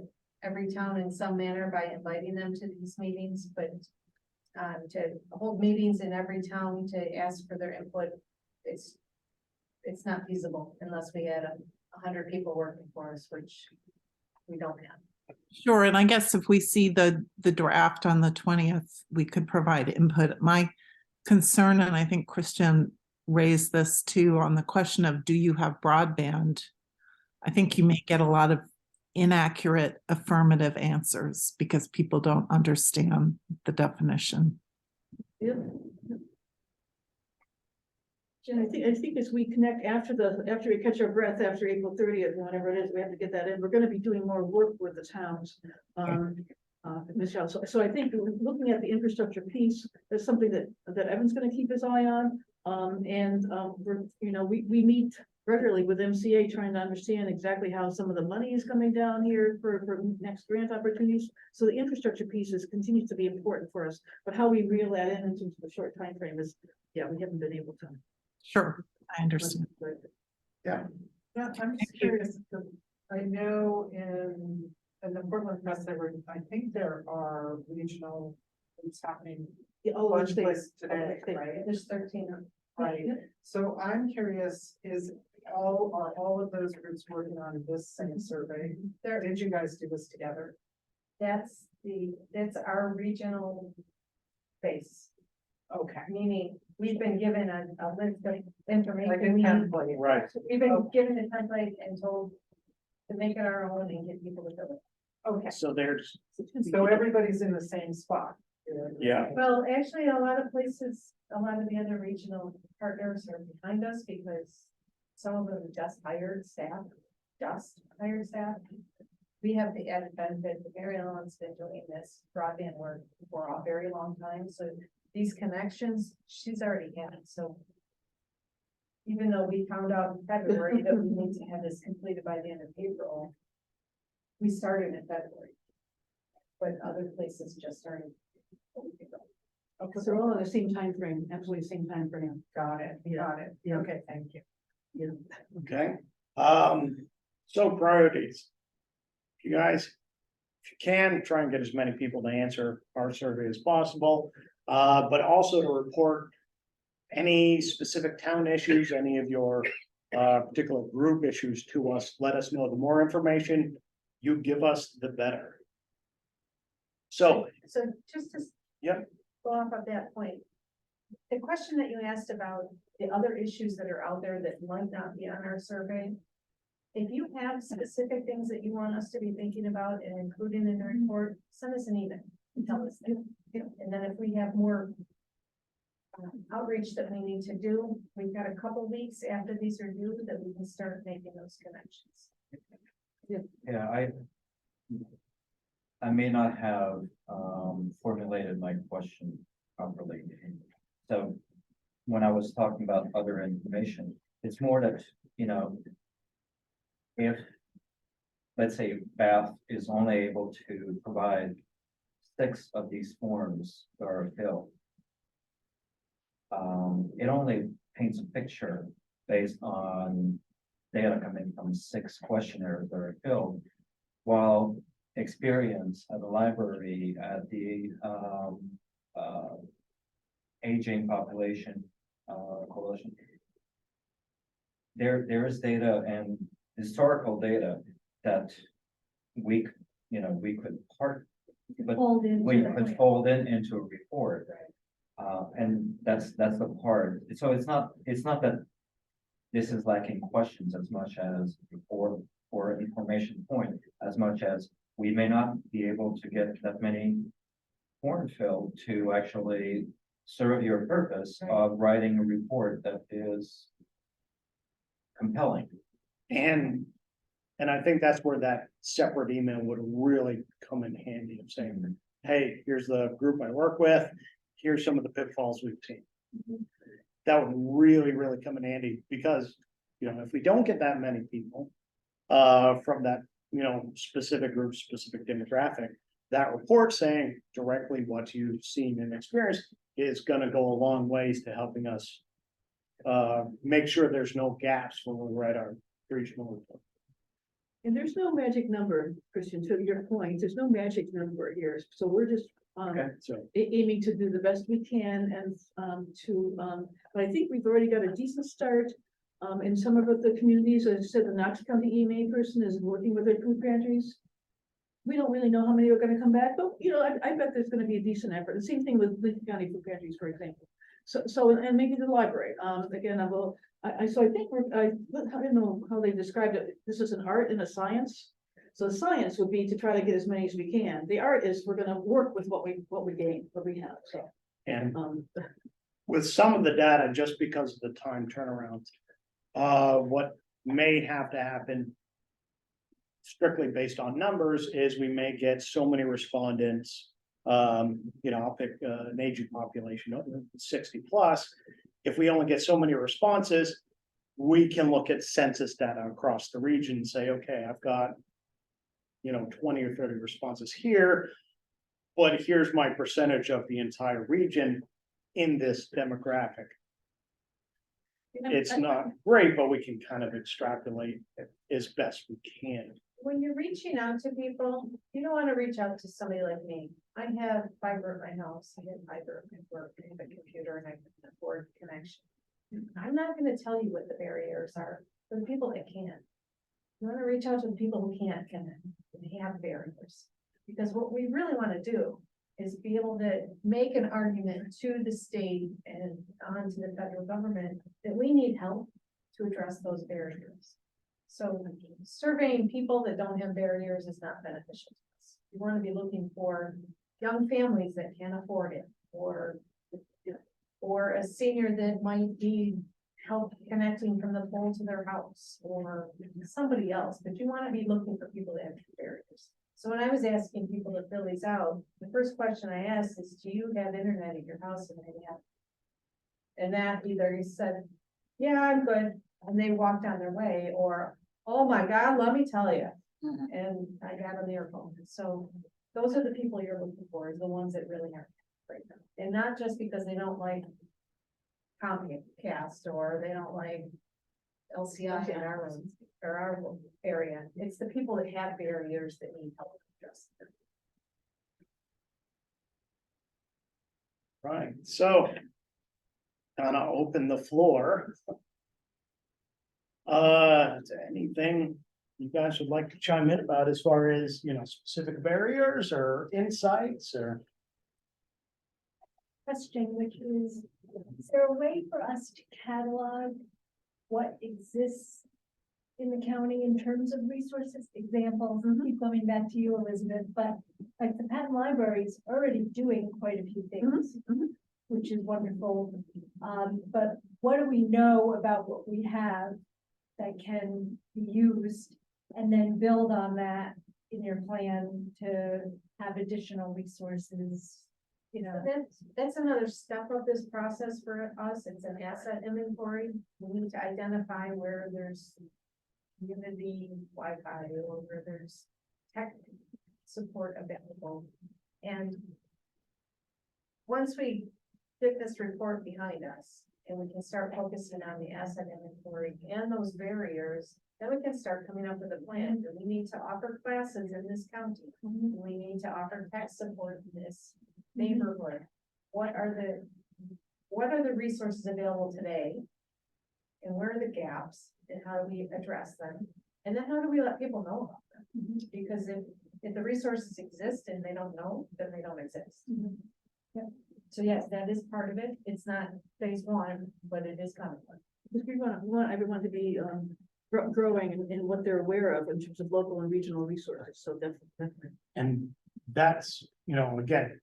every town in some manner by inviting them to these meetings, but to hold meetings in every town to ask for their input, it's not feasible unless we had 100 people working for us, which we don't have. Sure, and I guess if we see the draft on the 20th, we could provide input. My concern, and I think Christian raised this too, on the question of, do you have broadband? I think you may get a lot of inaccurate affirmative answers because people don't understand the definition. Yeah. Jen, I think as we connect after we catch our breath after April 30th, whenever it is, we have to get that in. We're going to be doing more work with the towns. Michelle, so I think looking at the infrastructure piece, that's something that Evan's going to keep his eye on. We meet regularly with MCA trying to understand exactly how some of the money is coming down here for next grant opportunities. So the infrastructure pieces continues to be important for us, but how we reel that in into the short time frame is, we haven't been able to. Sure, I understand. Yeah, I'm just curious, because I know in the Portland Press, I think there are regional, it's happening one place today, right? There's 13 of them. Right, so I'm curious, are all of those groups working on this same survey? Did you guys do this together? That's our regional base. Okay. Meaning, we've been given a list of information. Like a template. Right. We've been given a template and told to make it our own and get people to fill it. Okay, So so everybody's in the same spot. Yeah. Well, actually, a lot of places, a lot of the other regional partners are behind us because some of them just hired staff. We have the added benefit that Mary Ellen's been doing this broadband work for a very long time, so these connections, she's already had, so. Even though we found out in February that we need to have this completed by the end of April, we started in February. But other places just started. Okay, so they're all in the same time frame, absolutely same time frame. Got it. Yeah. Okay, thank you. Yeah. Okay, so priorities. You guys, if you can, try and get as many people to answer our survey as possible, but also to report any specific town issues, any of your particular group issues to us. Let us know. The more information you give us, the better. So just to yeah, go off of that point, the question that you asked about the other issues that are out there that might not be on our survey. If you have specific things that you want us to be thinking about and including in the report, send us an email and tell us that. And then if we have more outreach that we need to do, we've got a couple weeks after these are due that we can start making those connections. Yeah, I may not have formulated my question properly. So when I was talking about other information, it's more that, you know, if, let's say Bath is only able to provide 6 of these forms that are filled, it only paints a picture based on data coming from 6 questionnaires that are filled, while experience at the library, at the aging population coalition, there is data and historical data that we could Fold into we the could plan. fold into a report. And that's the part. So it's not that this is lacking questions as much as or information point, as much as we may not be able to get that many forms filled to actually serve your purpose of writing a report that is compelling. And I think that's where that separate email would really come in handy of saying, hey, here's the group I work with, here's some of the pitfalls we've seen. That would really, really come in handy because, you know, if we don't get that many people from that, you know, specific group, specific demographic, that report saying directly what you've seen and experienced is gonna go a long ways to helping us make sure there's no gaps when we write our regional report. And there's no magic number, Christian, to your point, there's no magic number here, so we're just So aiming to do the best we can and but I think we've already got a decent start. In some of the communities, as I said, the Knox County EMA person is working with their food pantries. We don't really know how many are gonna come back, but you know, I bet there's gonna be a decent effort. The same thing with Lincoln County food pantries, for example. So, and maybe the library, again, so I think I don't know how they described it. This is an art and a science. So the science would be to try to get as many as we can. The art is we're gonna work with what we gain, what we have, so. and with some of the data, just because of the time turnaround, what may have to happen strictly based on numbers is we may get so many respondents. You know, I'll pick an aging population, 60 plus. If we only get so many responses, we can look at census data across the region and say, okay, I've got, you know, 20 or 30 responses here, but here's my percentage of the entire region in this demographic. It's not great, but we can kind of extrapolate as best we can. When you're reaching out to people, you don't want to reach out to somebody like me. I have fiber at my house, I have fiber at my work, I have a computer and I can afford connection. I'm not gonna tell you what the barriers are for the people that can. You wanna reach out to the people who can't connect, and have barriers. Because what we really wanna do is be able to make an argument to the state and on to the federal government that we need help to address those barriers. So surveying people that don't have barriers is not beneficial to us. We want to be looking for young families that can't afford it, or a senior that might need help connecting from the pole to their house, or somebody else, but you want to be looking for people that have barriers. So when I was asking people to fill these out, the first question I asked is, do you have internet at your house? And they have. And that either he said, yeah, I'm good, and they walked on their way, or, oh my God, let me tell you. And I got an earphone. So those are the people you're looking for, is the ones that really aren't right now. And not just because they don't like Comcast or they don't like LCI in our rooms or our area. It's the people that have barriers that need help addressing them. Right, so gonna open the floor. Is there anything you guys would like to chime in about as far as, you know, specific barriers or insights or? question, which is there a way for us to catalog what exists in the county in terms of resources? Examples, keep coming back to you, Elizabeth, but like the Patton Library is already doing quite a few things, which is wonderful. But what do we know about what we have that can be used and then build on that in your plan to have additional resources? You know, That's another step of this process for us. It's an asset inventory. We need to identify where there's community Wi-Fi or where there's tech support available. And once we get this report behind us and we can start focusing on the asset inventory and those barriers, then we can start coming up with a plan. Do we need to offer classes in this county? Do we need to offer tech support in this neighborhood? What are the resources available today? And where are the gaps and how do we address them? And then how do we let people know about them? Because if the resources exist and they don't know, then they don't exist. So yes, that is part of it. It's not phase one, but it is coming. Because we want everyone to be growing in what they're aware of in terms of local and regional resources, so definitely. And that's, again,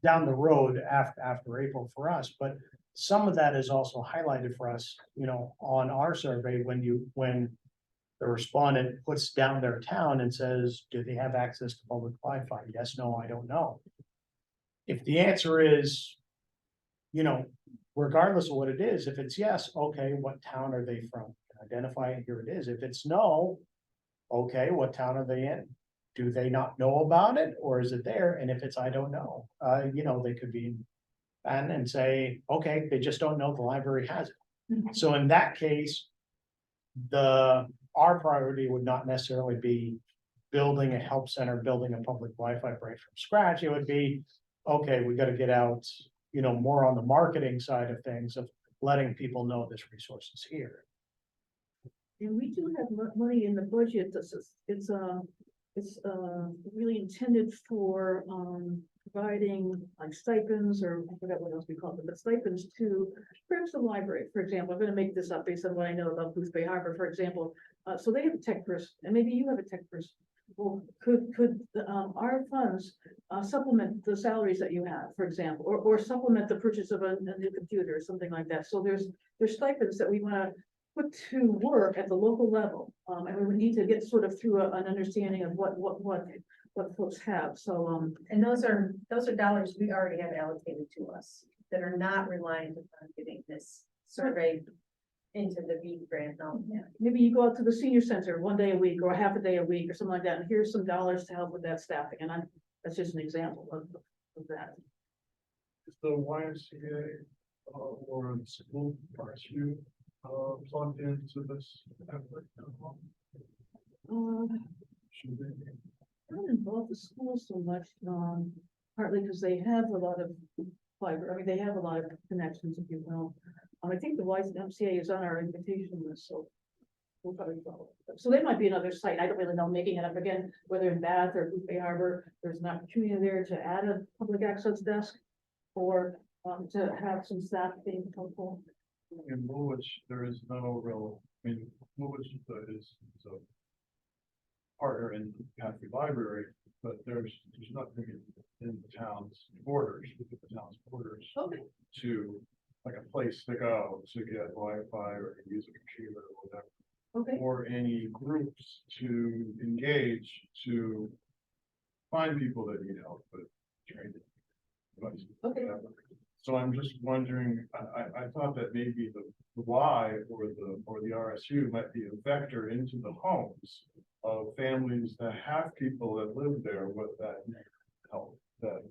down the road after April for us, but some of that is also highlighted for us, on our survey, when the respondent puts down their town and says, do they have access to public Wi-Fi? Yes, no, I don't know. If the answer is, regardless of what it is, if it's yes, okay, what town are they from? Identify it, here it is. If it's no, okay, what town are they in? Do they not know about it, or is it there? And if it's I don't know, they could be and say, okay, they just don't know the library has it. So in that case, our priority would not necessarily be building a help center, building a public Wi-Fi right from scratch. It would be, okay, we got to get out, more on the marketing side of things, of letting people know this resource is here. And we do have money in the budget. It's really intended for providing like stipends, or I forgot what else we call them, but stipends to perhaps the library, for example. I'm going to make this up based on what I know about Booth Bay Harbor, for example. So they have a tech person, and maybe you have a tech person. Well, could our funds supplement the salaries that you have, for example, or supplement the purchase of a new computer or something like that? So there's stipends that we want to put to work at the local level, and we would need to get sort of through an understanding of what folks have. So and those are dollars we already have allocated to us that are not reliant upon getting this survey into the BEAD grant. No, maybe you go out to the senior center one day a week or half a day a week or something like that, and here's some dollars to help with that staffing. And that's just an example of that. Is the YMCA or the school RSU plugged into this effort? Should they be? I don't involve the school so much, partly because they have a lot of fiber. I mean, they have a lot of connections, if you will. I think the YMCA is on our invitation list, so we'll probably follow. So there might be another site. I don't really know, making it up again, whether in Bath or Booth Bay Harbor, there's an opportunity there to add a public access desk or to have some staff being helpful. In Woolwich, there is no real, Woolwich is a partner in the Country Library, but there's nothing in the town's borders, within the town's borders. Okay. To like a place to go to get Wi-Fi or to use a computer or whatever. Okay. Or any groups to engage to find people that need help with training. Okay. So I'm just wondering, I thought that maybe the Y or the RSU might be a vector into the homes of families that have people that live there with that help, that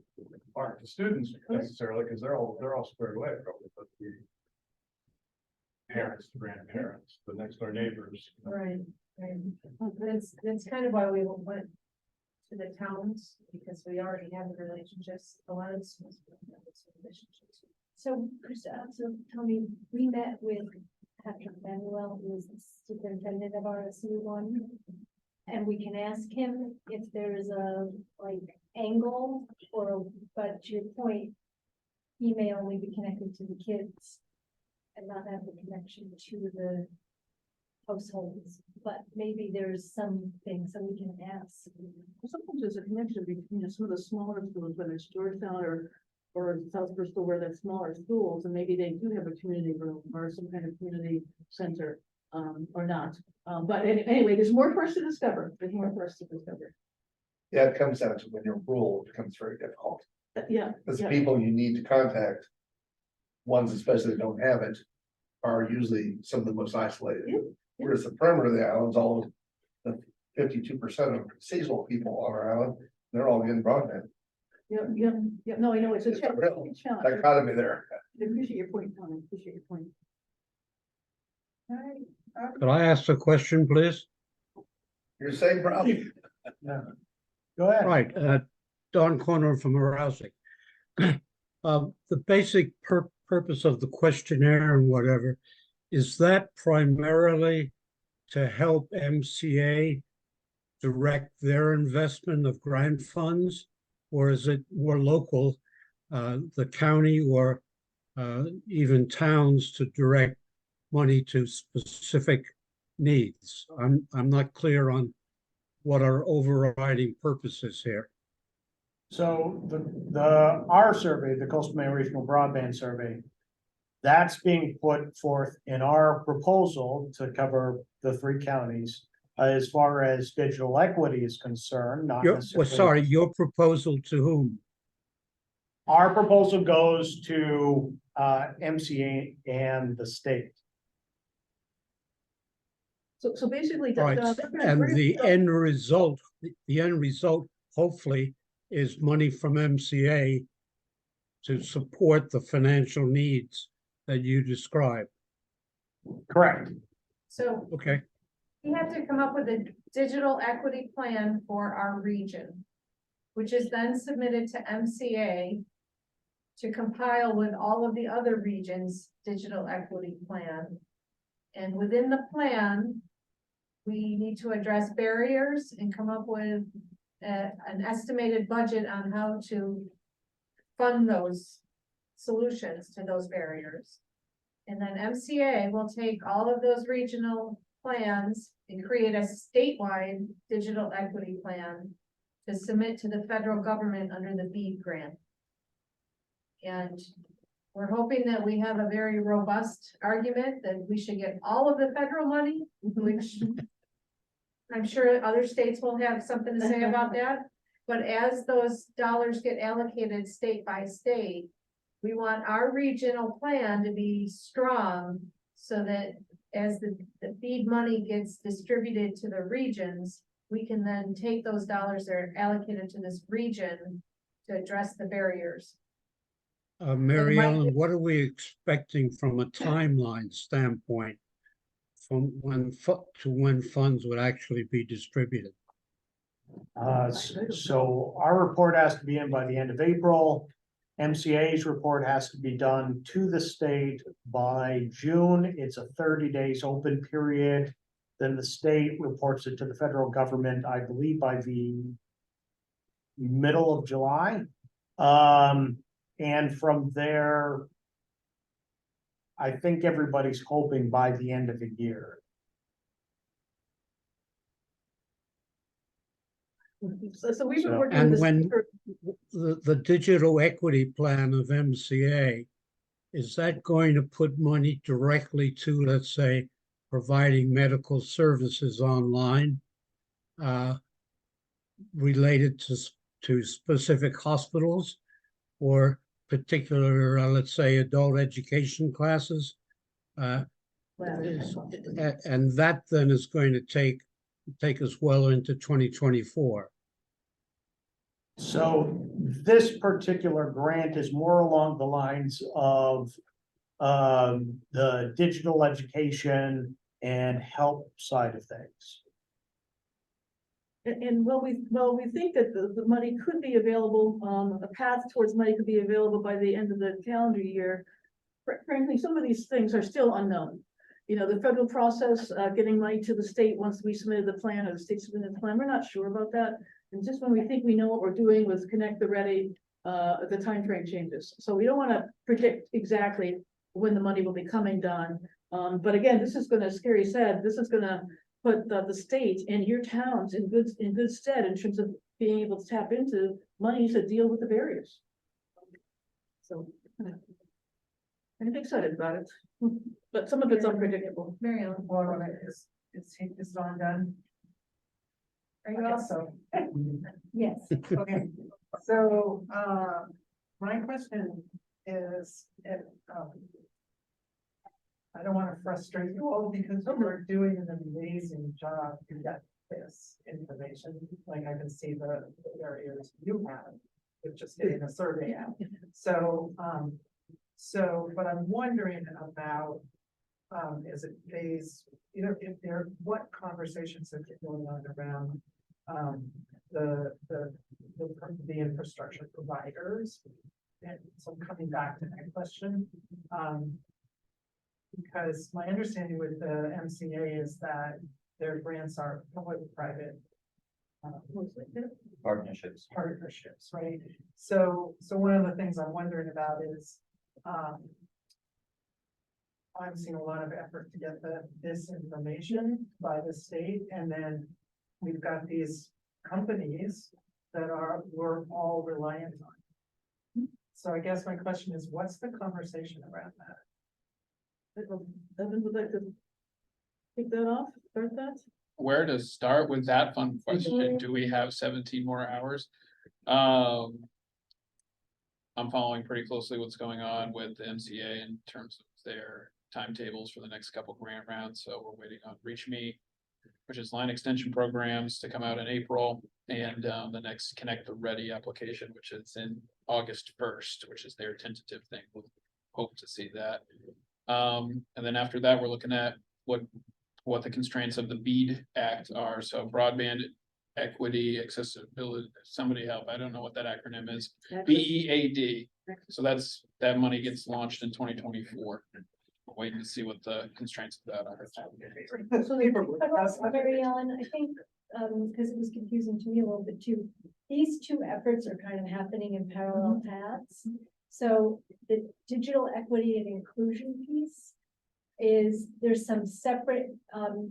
aren't the students necessarily, because they're all squared away probably, but the parents, the grandparents, the next door neighbors. right. That's kind of why we went to the towns, because we already have the relationships. A lot of the schools have those relationships. So, Krista, so tell me, we met with Patrick Manuel, who is the superintendent of RSU 1, and we can ask him if there is a angle, or, but to your point, he may only be connected to the kids and not have the connection to the households, but maybe there's something, so we can ask. Sometimes there's a connection between some of the smaller schools, whether it's Georgetown or South Bristol, where they're smaller schools, and maybe they do have a community room or some kind of community center, or not. But anyway, there's more for us to discover. There's more for us to discover. Yeah, it comes down to when you're rural, it becomes very difficult. Yeah. Because the yeah. people you need to contact, ones especially that don't have it, are usually some of the most isolated. Yeah. Whereas the perimeter of the islands, all of the 52% of seasonal people on our island, they're all getting broadband. Yeah. No, I know it's a It's a real challenge. dichotomy there. I appreciate your point, Tom. I appreciate your point. All right. Could I ask a question, please? You're saying, bro? Go ahead. Right, Don Corner from Arousing. The basic purpose of the questionnaire and whatever, is that primarily to help MCA direct their investment of grant funds? Or is it more local, the county or even towns to direct money to specific needs? I'm not clear on what our overriding purpose is here. So our survey, the Coastal Maine Regional Broadband Survey, that's being put forth in our proposal to cover the 3 counties. As far as digital equity is concerned, not necessarily. Sorry, your proposal to whom? Our proposal goes to MCA and the state. So basically, Right, and the end result, hopefully, is money from MCA to support the financial needs that you described. Correct. So Okay, we have to come up with a digital equity plan for our region, which is then submitted to MCA to compile with all of the other regions' digital equity plan. And within the plan, we need to address barriers and come up with an estimated budget on how to fund those solutions to those barriers. And then MCA will take all of those regional plans and create a statewide digital equity plan to submit to the federal government under the BEAD grant. And we're hoping that we have a very robust argument that we should get all of the federal money, which I'm sure other states will have something to say about that. But as those dollars get allocated state by state, we want our regional plan to be strong so that as the BEAD money gets distributed to the regions, we can then take those dollars that are allocated to this region to address the barriers. Mary Ellen, what are we expecting from a timeline standpoint from when funds would actually be distributed? So our report has to be in by the end of April. MCA's report has to be done to the state by June. It's a 30 days open period. Then the state reports it to the federal government, I believe, by the middle of July. And from there, I think everybody's hoping by the end of the year. So we've been So- working. And with when this the digital equity plan of MCA, is that going to put money directly to, let's say, providing medical services online related to specific hospitals or particular, let's say, adult education classes? And that then is going to take us well into 2024. So this particular grant is more along the lines of the digital education and help side of things. And we think that the money could be available, a path towards money could be available by the end of the calendar year. Frankly, some of these things are still unknown. You know, the federal process, getting money to the state once we submitted the plan or the state submitted the plan, we're not sure about that. And just when we think we know what we're doing with Connect the Ready, the timeframe changes. So we don't want to predict exactly when the money will be coming down. But again, this is gonna, as Carrie said, this is gonna put the state and your towns in good stead in terms of being able to tap into monies that deal with the barriers. So I'm excited about it, but some of it's unpredictable. Mary Ellen, Well, is Dawn done? are I you guess all? so. Yes. Okay, so, my question is, if, I don't wanna frustrate you all because you're doing an amazing job to get this information. Like I can see the areas you have, with just getting a survey out. So, but I'm wondering about, is it phase, you know, if there, what conversations are going on around, the infrastructure providers? And so I'm coming back to that question, because my understanding with the MCA is that their grants are public-private Partnerships. partnerships, right? So one of the things I'm wondering about is, I'm seeing a lot of effort to get this information by the state, and then we've got these companies that we're all reliant on. So I guess my question is, what's the conversation around that? Evan would like to kick that off, start that? Where to start with that fun question? Do we have 17 more hours? I'm following pretty closely what's going on with the MCA in terms of their timetables for the next couple grant rounds, so we're waiting on Reach Me, which is line extension programs, to come out in April, and the next Connect the Ready application, which is in August 1st, which is their tentative thing. We'll hope to see that. And then after that, we're looking at what the constraints of the BEAD Act are. So broadband equity, accessibility, somebody help, I don't know what that acronym is. BEAD. So that money gets launched in 2024. We're waiting to see what the constraints of that are. So Mary Ellen, I think, because it was confusing to me a little bit too, these two efforts are kind of happening in parallel paths. So the digital equity and inclusion piece there's some separate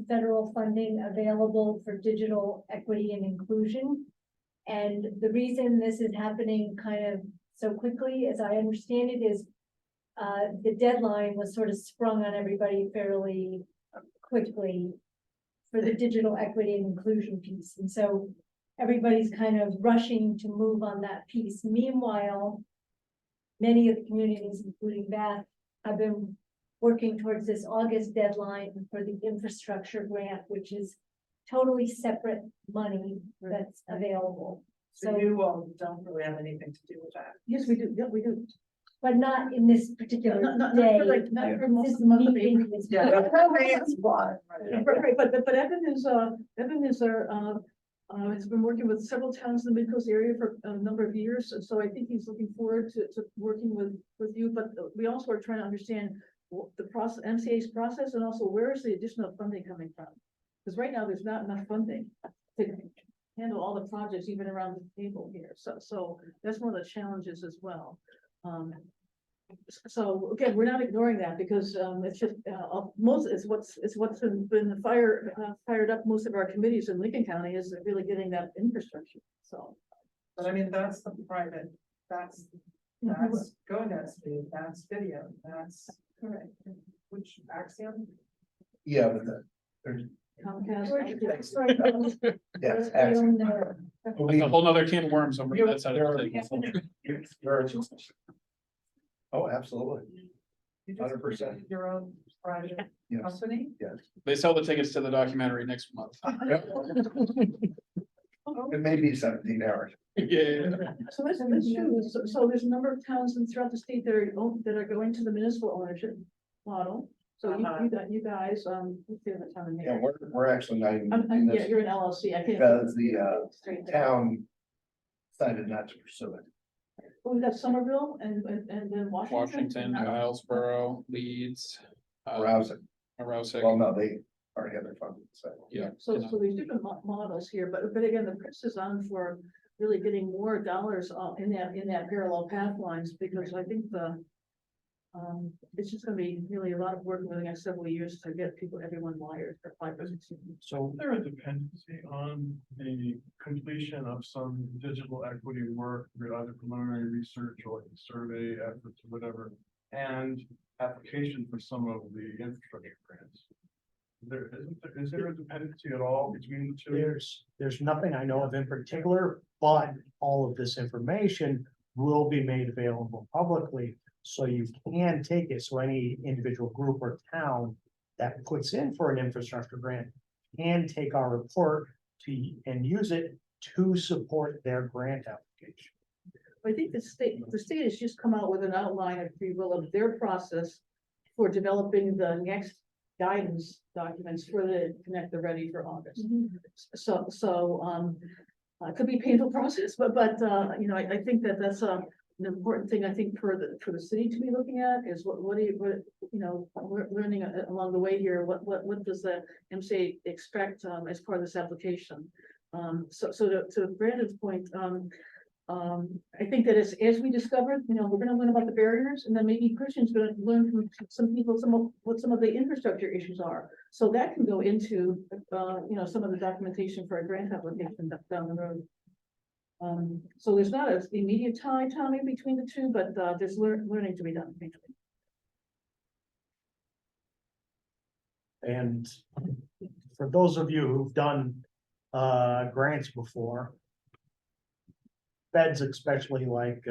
federal funding available for digital equity and inclusion. And the reason this is happening kind of so quickly, as I understand it, is the deadline was sort of sprung on everybody fairly quickly for the digital equity and inclusion piece. And so everybody's kind of rushing to move on that piece. Meanwhile, many of the communities, including Bath, have been working towards this August deadline for the infrastructure grant, which is totally separate money that's available. So you all don't really have anything to do with that? Yes, we do, yeah, we do. But not in this particular Not day. for like, not for most This of the month of meeting April. is- Yeah, that's one. Right, but Evan is our, has been working with several towns in the Mid-Coast area for a number of years, so I think he's looking forward to working with you, but we also are trying to understand the process, MCA's process, and also where is the additional funding coming from? Because right now, there's not enough funding to handle all the projects even around the table here, so that's one of the challenges as well. So again, we're not ignoring that because it's just it's what's been fired up most of our committees in Lincoln County is really getting that infrastructure. So, But I mean, that's the private, that's GoNet speed, that's video, that's correct. which Axiom? Yeah, but there's, Comcast. yes, They own That's a whole nother can of worms over that side of the table. Oh, absolutely. You just 100%. created your own private Yes. company? Yes. They sell the tickets to the documentary next month. It may be 17 hours. Yeah. So that's true. So there's a number of towns throughout the state that are going to the municipal ownership model. So you guys, what's the other town in Yeah, here? we're actually not even in Yeah, this you're an LLC. I can't. because the Straight down. town decided not to pursue it. Well, we got Somerville and then Washington. Washington, Islesboro, Leeds. Rouseck. Rouseck. Well, no, they already have their funding, so. Yeah. So there's different models here, but again, the press is on for really getting more dollars in that parallel path lines, because I think it's just gonna be really a lot of work over the next several years to get everyone wired for fiber. So Is there a dependency on the completion of some digital equity work, either preliminary research or survey efforts or whatever, and application for some of the infrastructure grants? Is there a dependency at all between the two? there's nothing I know of in particular, but all of this information will be made available publicly. So you can take it, so any individual group or town that puts in for an infrastructure grant can take our report and use it to support their grant application. I think the state has just come out with an outline, if you will, of their process for developing the next guidance documents for the Connect the Ready for August. So it could be a painful process, but you know, I think that's an important thing, I think, for the city to be looking at is what you know, we're learning along the way here, what does the MCA expect as part of this application? So to Brandon's point, I think that as we discovered, you know, we're gonna learn about the barriers, and then maybe Christian's gonna learn from some people, what some of the infrastructure issues are. So that can go into, you know, some of the documentation for a grant application down the road. So there's not an immediate tie, Tommy, between the two, but there's learning to be done. And for those of you who've done grants before, feds especially like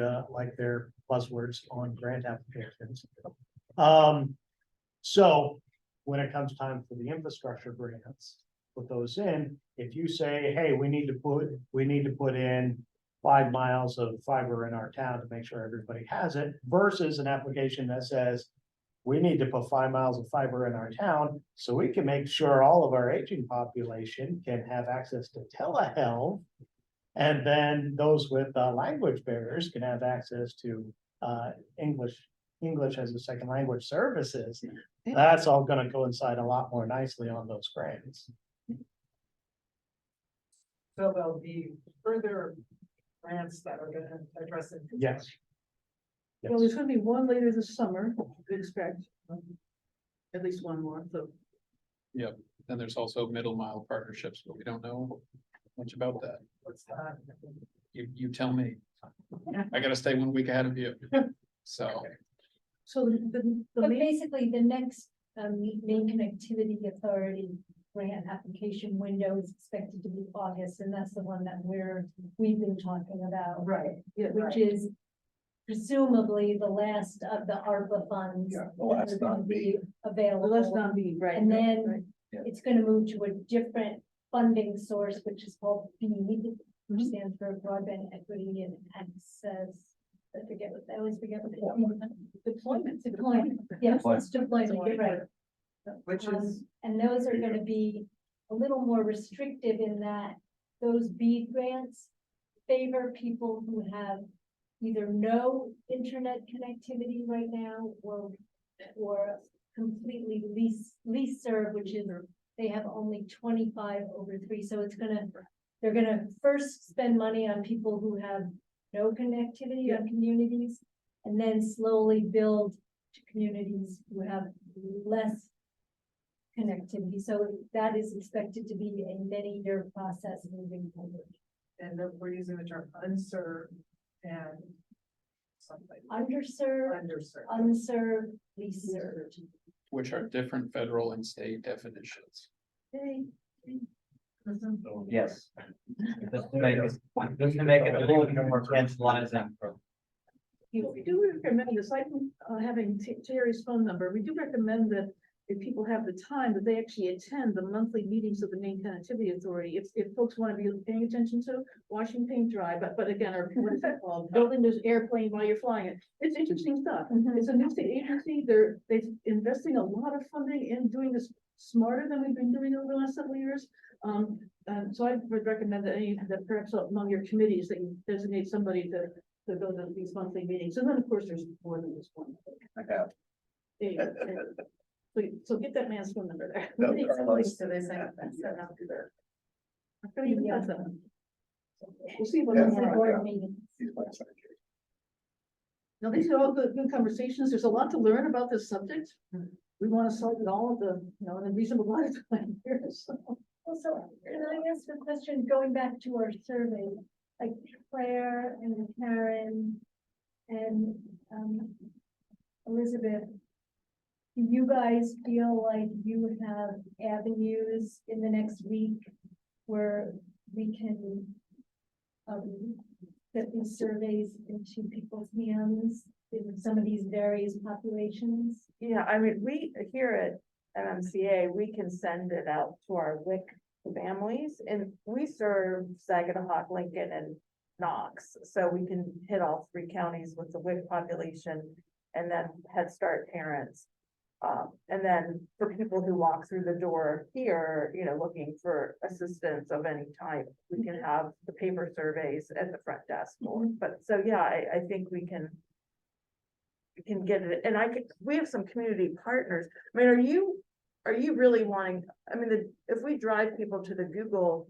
their buzzwords on grant applications. So when it comes time for the infrastructure grants, put those in, if you say, hey, we need to put in 5 miles of fiber in our town to make sure everybody has it, versus an application that says, we need to put 5 miles of fiber in our town so we can make sure all of our aging population can have access to telehealth. And then those with language barriers can have access to English as a second language services. That's all going to coincide a lot more nicely on those grants. So there'll be further grants that are gonna address it. Yes. Well, there's gonna be one later this summer, we expect. At least one more, so. Yep, then there's also middle mile partnerships, but we don't know much about that. What's that? You tell me. I gotta stay 1 week ahead of you, so. So the But main, basically, the next main connectivity authority grant application window is expected to be August, and that's the one that we've been talking about. Right. yeah, Which is presumably the last of the ARPA funds. Yeah, the last that are gonna non-B. Available. well, that's not being right. And right. then it's gonna move to a different funding source, which is called BEAD, which stands for Broadband Equity and Access. I forget what, I always forget what deployment, yes, it's deployment, you're right. Which is, And those are gonna be a little more restrictive in that those BEAD grants favor people who have either no internet connectivity right now or completely lease serve, which is they have only 25/3. So they're gonna first spend money on people who have no connectivity on communities, and then slowly build to communities who have less connectivity. So that is expected to be a many-year process moving forward. and we're using the term unserved and something. Underserved, unserved, least served. Which are different federal and state definitions. Yes. Just to make it a little bit more tantalizing for. We do recommend, aside from having Terry's phone number, we do recommend that if people have the time, that they actually attend the monthly meetings of the Maine Connectivity Authority. If folks want to be paying attention to watching paint dry, but again, or what is it called? Building this airplane while you're flying it. It's interesting stuff. It's a new state agency. They're investing a lot of funding in doing this smarter than we've been doing over the last several years. And so I would recommend that perhaps among your committees that you designate somebody to go to these monthly meetings. And then, of course, there's more than just one. I have. There you go. So get that man's phone number there. No, Please, Carlos. please, so they say that's not good there. I'm gonna even pass that one. We'll see about Yeah. that. Board meeting. Now, these are all good conversations. There's a lot to learn about this subject. We want to solve it all of the, in a reasonable amount of time here, so. Also, can I ask a question, going back to our survey, like Claire and Karen and Elizabeth, do you guys feel like you have avenues in the next week where we can get these surveys into people's hands in some of these various populations? Yeah, I mean, we, here at MMCA, we can send it out to our WIC families, and we serve Sagadahoc, Lincoln, and Knox. So we can hit all 3 counties with the WIC population, and then Head Start parents. And then for people who walk through the door here, looking for assistance of any type, we can have the paper surveys at the front desk. But so, yeah, I think we can get it, and we have some community partners. I mean, are you really wanting, I mean, if we drive people to the Google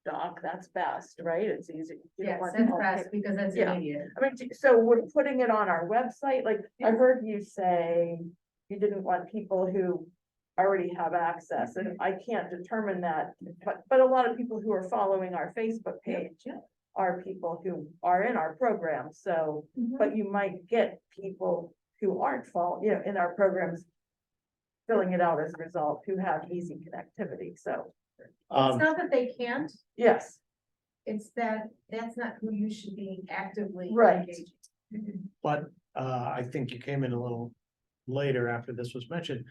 Doc, that's best, right? It's easy. You don't Yes, want that's all best paper. because that's Yeah. immediate. I mean, so we're putting it on our website, like, I heard you say you didn't want people who already have access, and I can't determine that, but a lot of people who are following our Facebook page are people who are in our program, so, but you might get people who aren't in our programs filling it out as a result, who have easy connectivity, so, It's not that they can't, yes. it's that that's not who you should be actively Right. engaging. But I think you came in a little later after this was mentioned.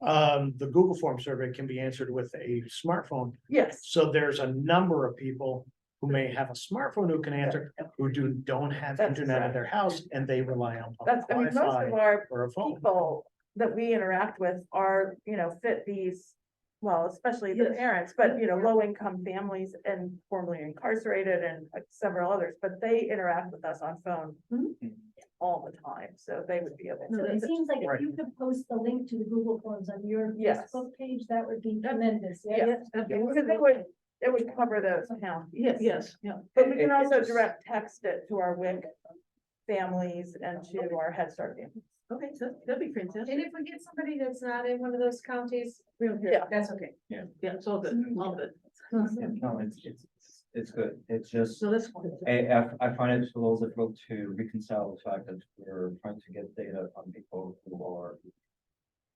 The Google form survey can be answered with a smartphone. Yes. So there's a number of people who may have a smartphone who can answer, who don't have That's internet at correct. their house, and they rely on public That's, I mean, most Wi-Fi of our or a phone. people that we interact with are, fit these, well, especially the Yes. parents, but, low-income families and formerly incarcerated and several others, but they interact with us on phone all the time, so they would be able So to. it seems like Right. if you could post the link to the Google Forms on your Yes. Facebook page, that would be tremendous. Yes, because it would cover those counties. Yes, yeah. But we can also direct text it to our WIC families and to our Head Start families. Okay, so that'd be fantastic. And if we get somebody that's not in one of those counties, We don't care. Yeah. that's okay. Yeah, it's all good, all good. No, it's good. It's just, So that's. I find it a little difficult to reconcile the fact that we're trying to get data on people who are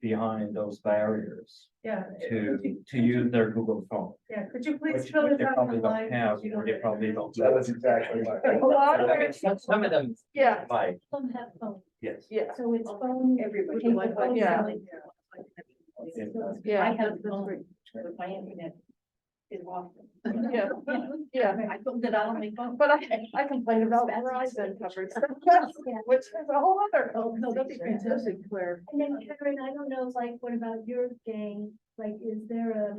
behind those barriers Yeah. to use their Google phone. Yeah, could you please Which fill they it out probably don't online? have, You or they have probably internet? don't. That was exactly my. A lot of it, Some of them. Yeah. Like, Some have phone, yes. yeah, so it's phone. Everybody. take the Wi-Fi, phone yeah. selling. yeah, I have phone, but my internet is off. yeah, yeah. I put it out on my phone. But I complain about Verizon coverage, which is a whole other. Oh, no, that'd be fantastic, Claire. And then Karen, I don't know, like, what about your gang? Like, is there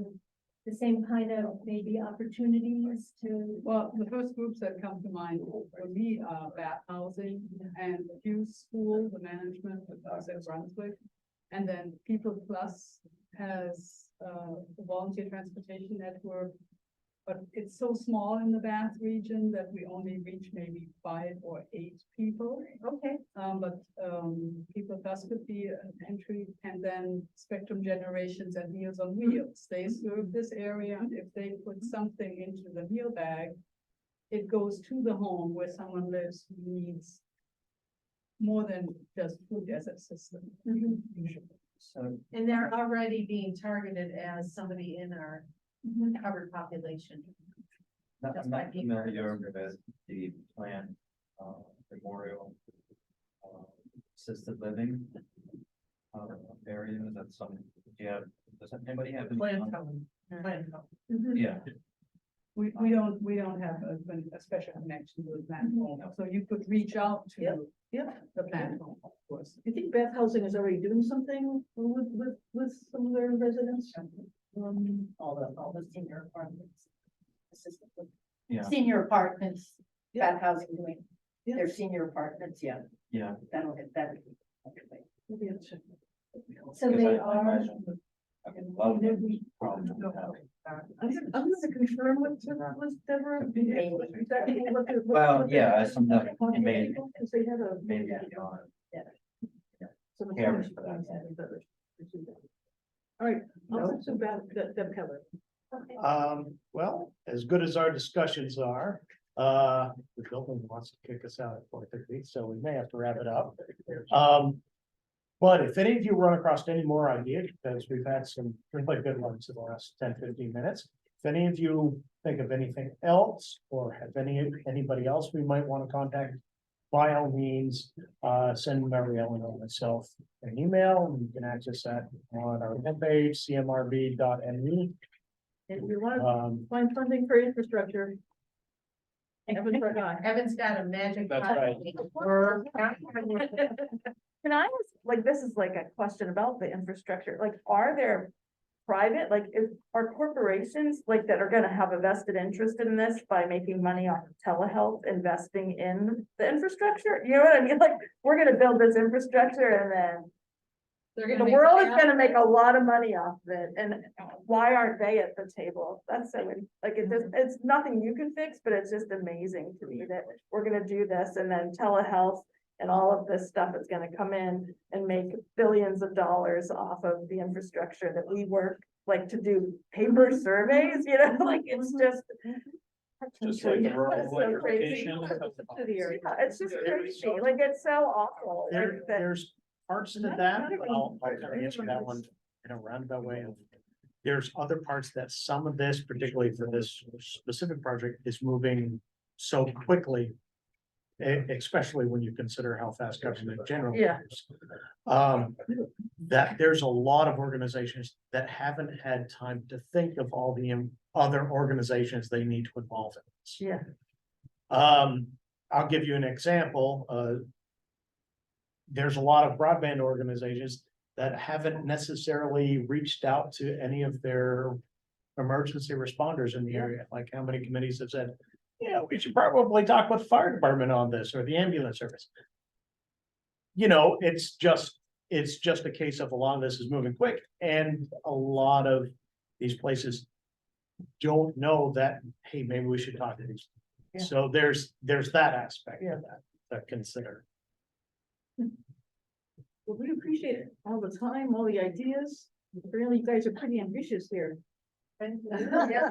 the same kind of maybe opportunities to? Well, the first groups that come to mind for me are Bath Housing and Hughes School, the management with us at Brunswick. And then People Plus has a volunteer transportation network. But it's so small in the Bath region that we only reach maybe 5 or 8 people. Okay. But People Plus could be an entry, and then Spectrum Generations and Meals on Wheels. They serve this area. If they put something into the meal bag, it goes to the home where someone lives who needs more than just food as a system. So, And they're already being targeted as somebody in our covered population. I'm Just by not being familiar with the plan, memorial, assisted living. Area that some, does anybody have? any- Plan home. Yeah, We don't have a special connection with that home, so you could reach out Yeah. to Yeah. the plant home, of course. You think Bath Housing is already doing something with some of their residents? All the senior apartments. assisted living. yeah, Senior apartments, Yeah. Bath Housing doing Yeah. their senior apartments, yeah, yeah. that'll hit that. Maybe it's- So Because they I are, imagine- I mean, a lot of them probably don't have I'm gonna confirm what that was, Deborah. Exactly what the- what- Well, what the- yeah, some of it may- Because they had a. maybe, So the Yeah, comments for for that. that. All right, I'll talk to about Deb Keller. Well, as good as our discussions are, the building wants to kick us out at 4:30, so we may have to wrap it up. But if any of you run across any more ideas, because we've had some really good ones in the last 10-15 minutes. If any of you think of anything else or have anybody else we might want to contact, by all means, send Mary Ellen or myself an email, and you can access that on our webpage, cmrb.me. If you want to Um, find funding for infrastructure. Evan's our guy. Evan's got a magic. That's right. Can I ask, like, this is like a question about the infrastructure, like, are there private, like, are corporations like that are gonna have a vested interest in this by making money off of telehealth, investing in the infrastructure? You know what I mean? Like, we're gonna build this infrastructure and then the world is gonna make a lot of money off of it, and why aren't they at the table? That's so, like, it's nothing you can fix, but it's just amazing to me that we're gonna do this, and then telehealth and all of this stuff is gonna come in and make billions of dollars off of the infrastructure that we work, like, to do paper surveys, you know, like, it's just. Just like the rural It's so crazy. electrification. Yeah, it's just crazy, like, it's so awful, like, that. There's parts to that, I'll kind of answer that one in a roundabout way. There's other parts that some of this, particularly for this specific project, is moving so quickly. Especially when you consider how fast government generally Yeah. moves. That there's a lot of organizations that haven't had time to think of all the other organizations they need to involve in this. Yeah. I'll give you an example, there's a lot of broadband organizations that haven't necessarily reached out to any of their emergency responders in the area, like how many committees have said, yeah, we should probably talk with fire department on this or the ambulance service. You know, it's just a case of a lot of this is moving quick, and a lot of these places don't know that, hey, maybe we should talk to these. Yeah. So there's that aspect of that to consider. Well, we appreciate it all the time, all the ideas. Really, you guys are pretty ambitious here. Yeah.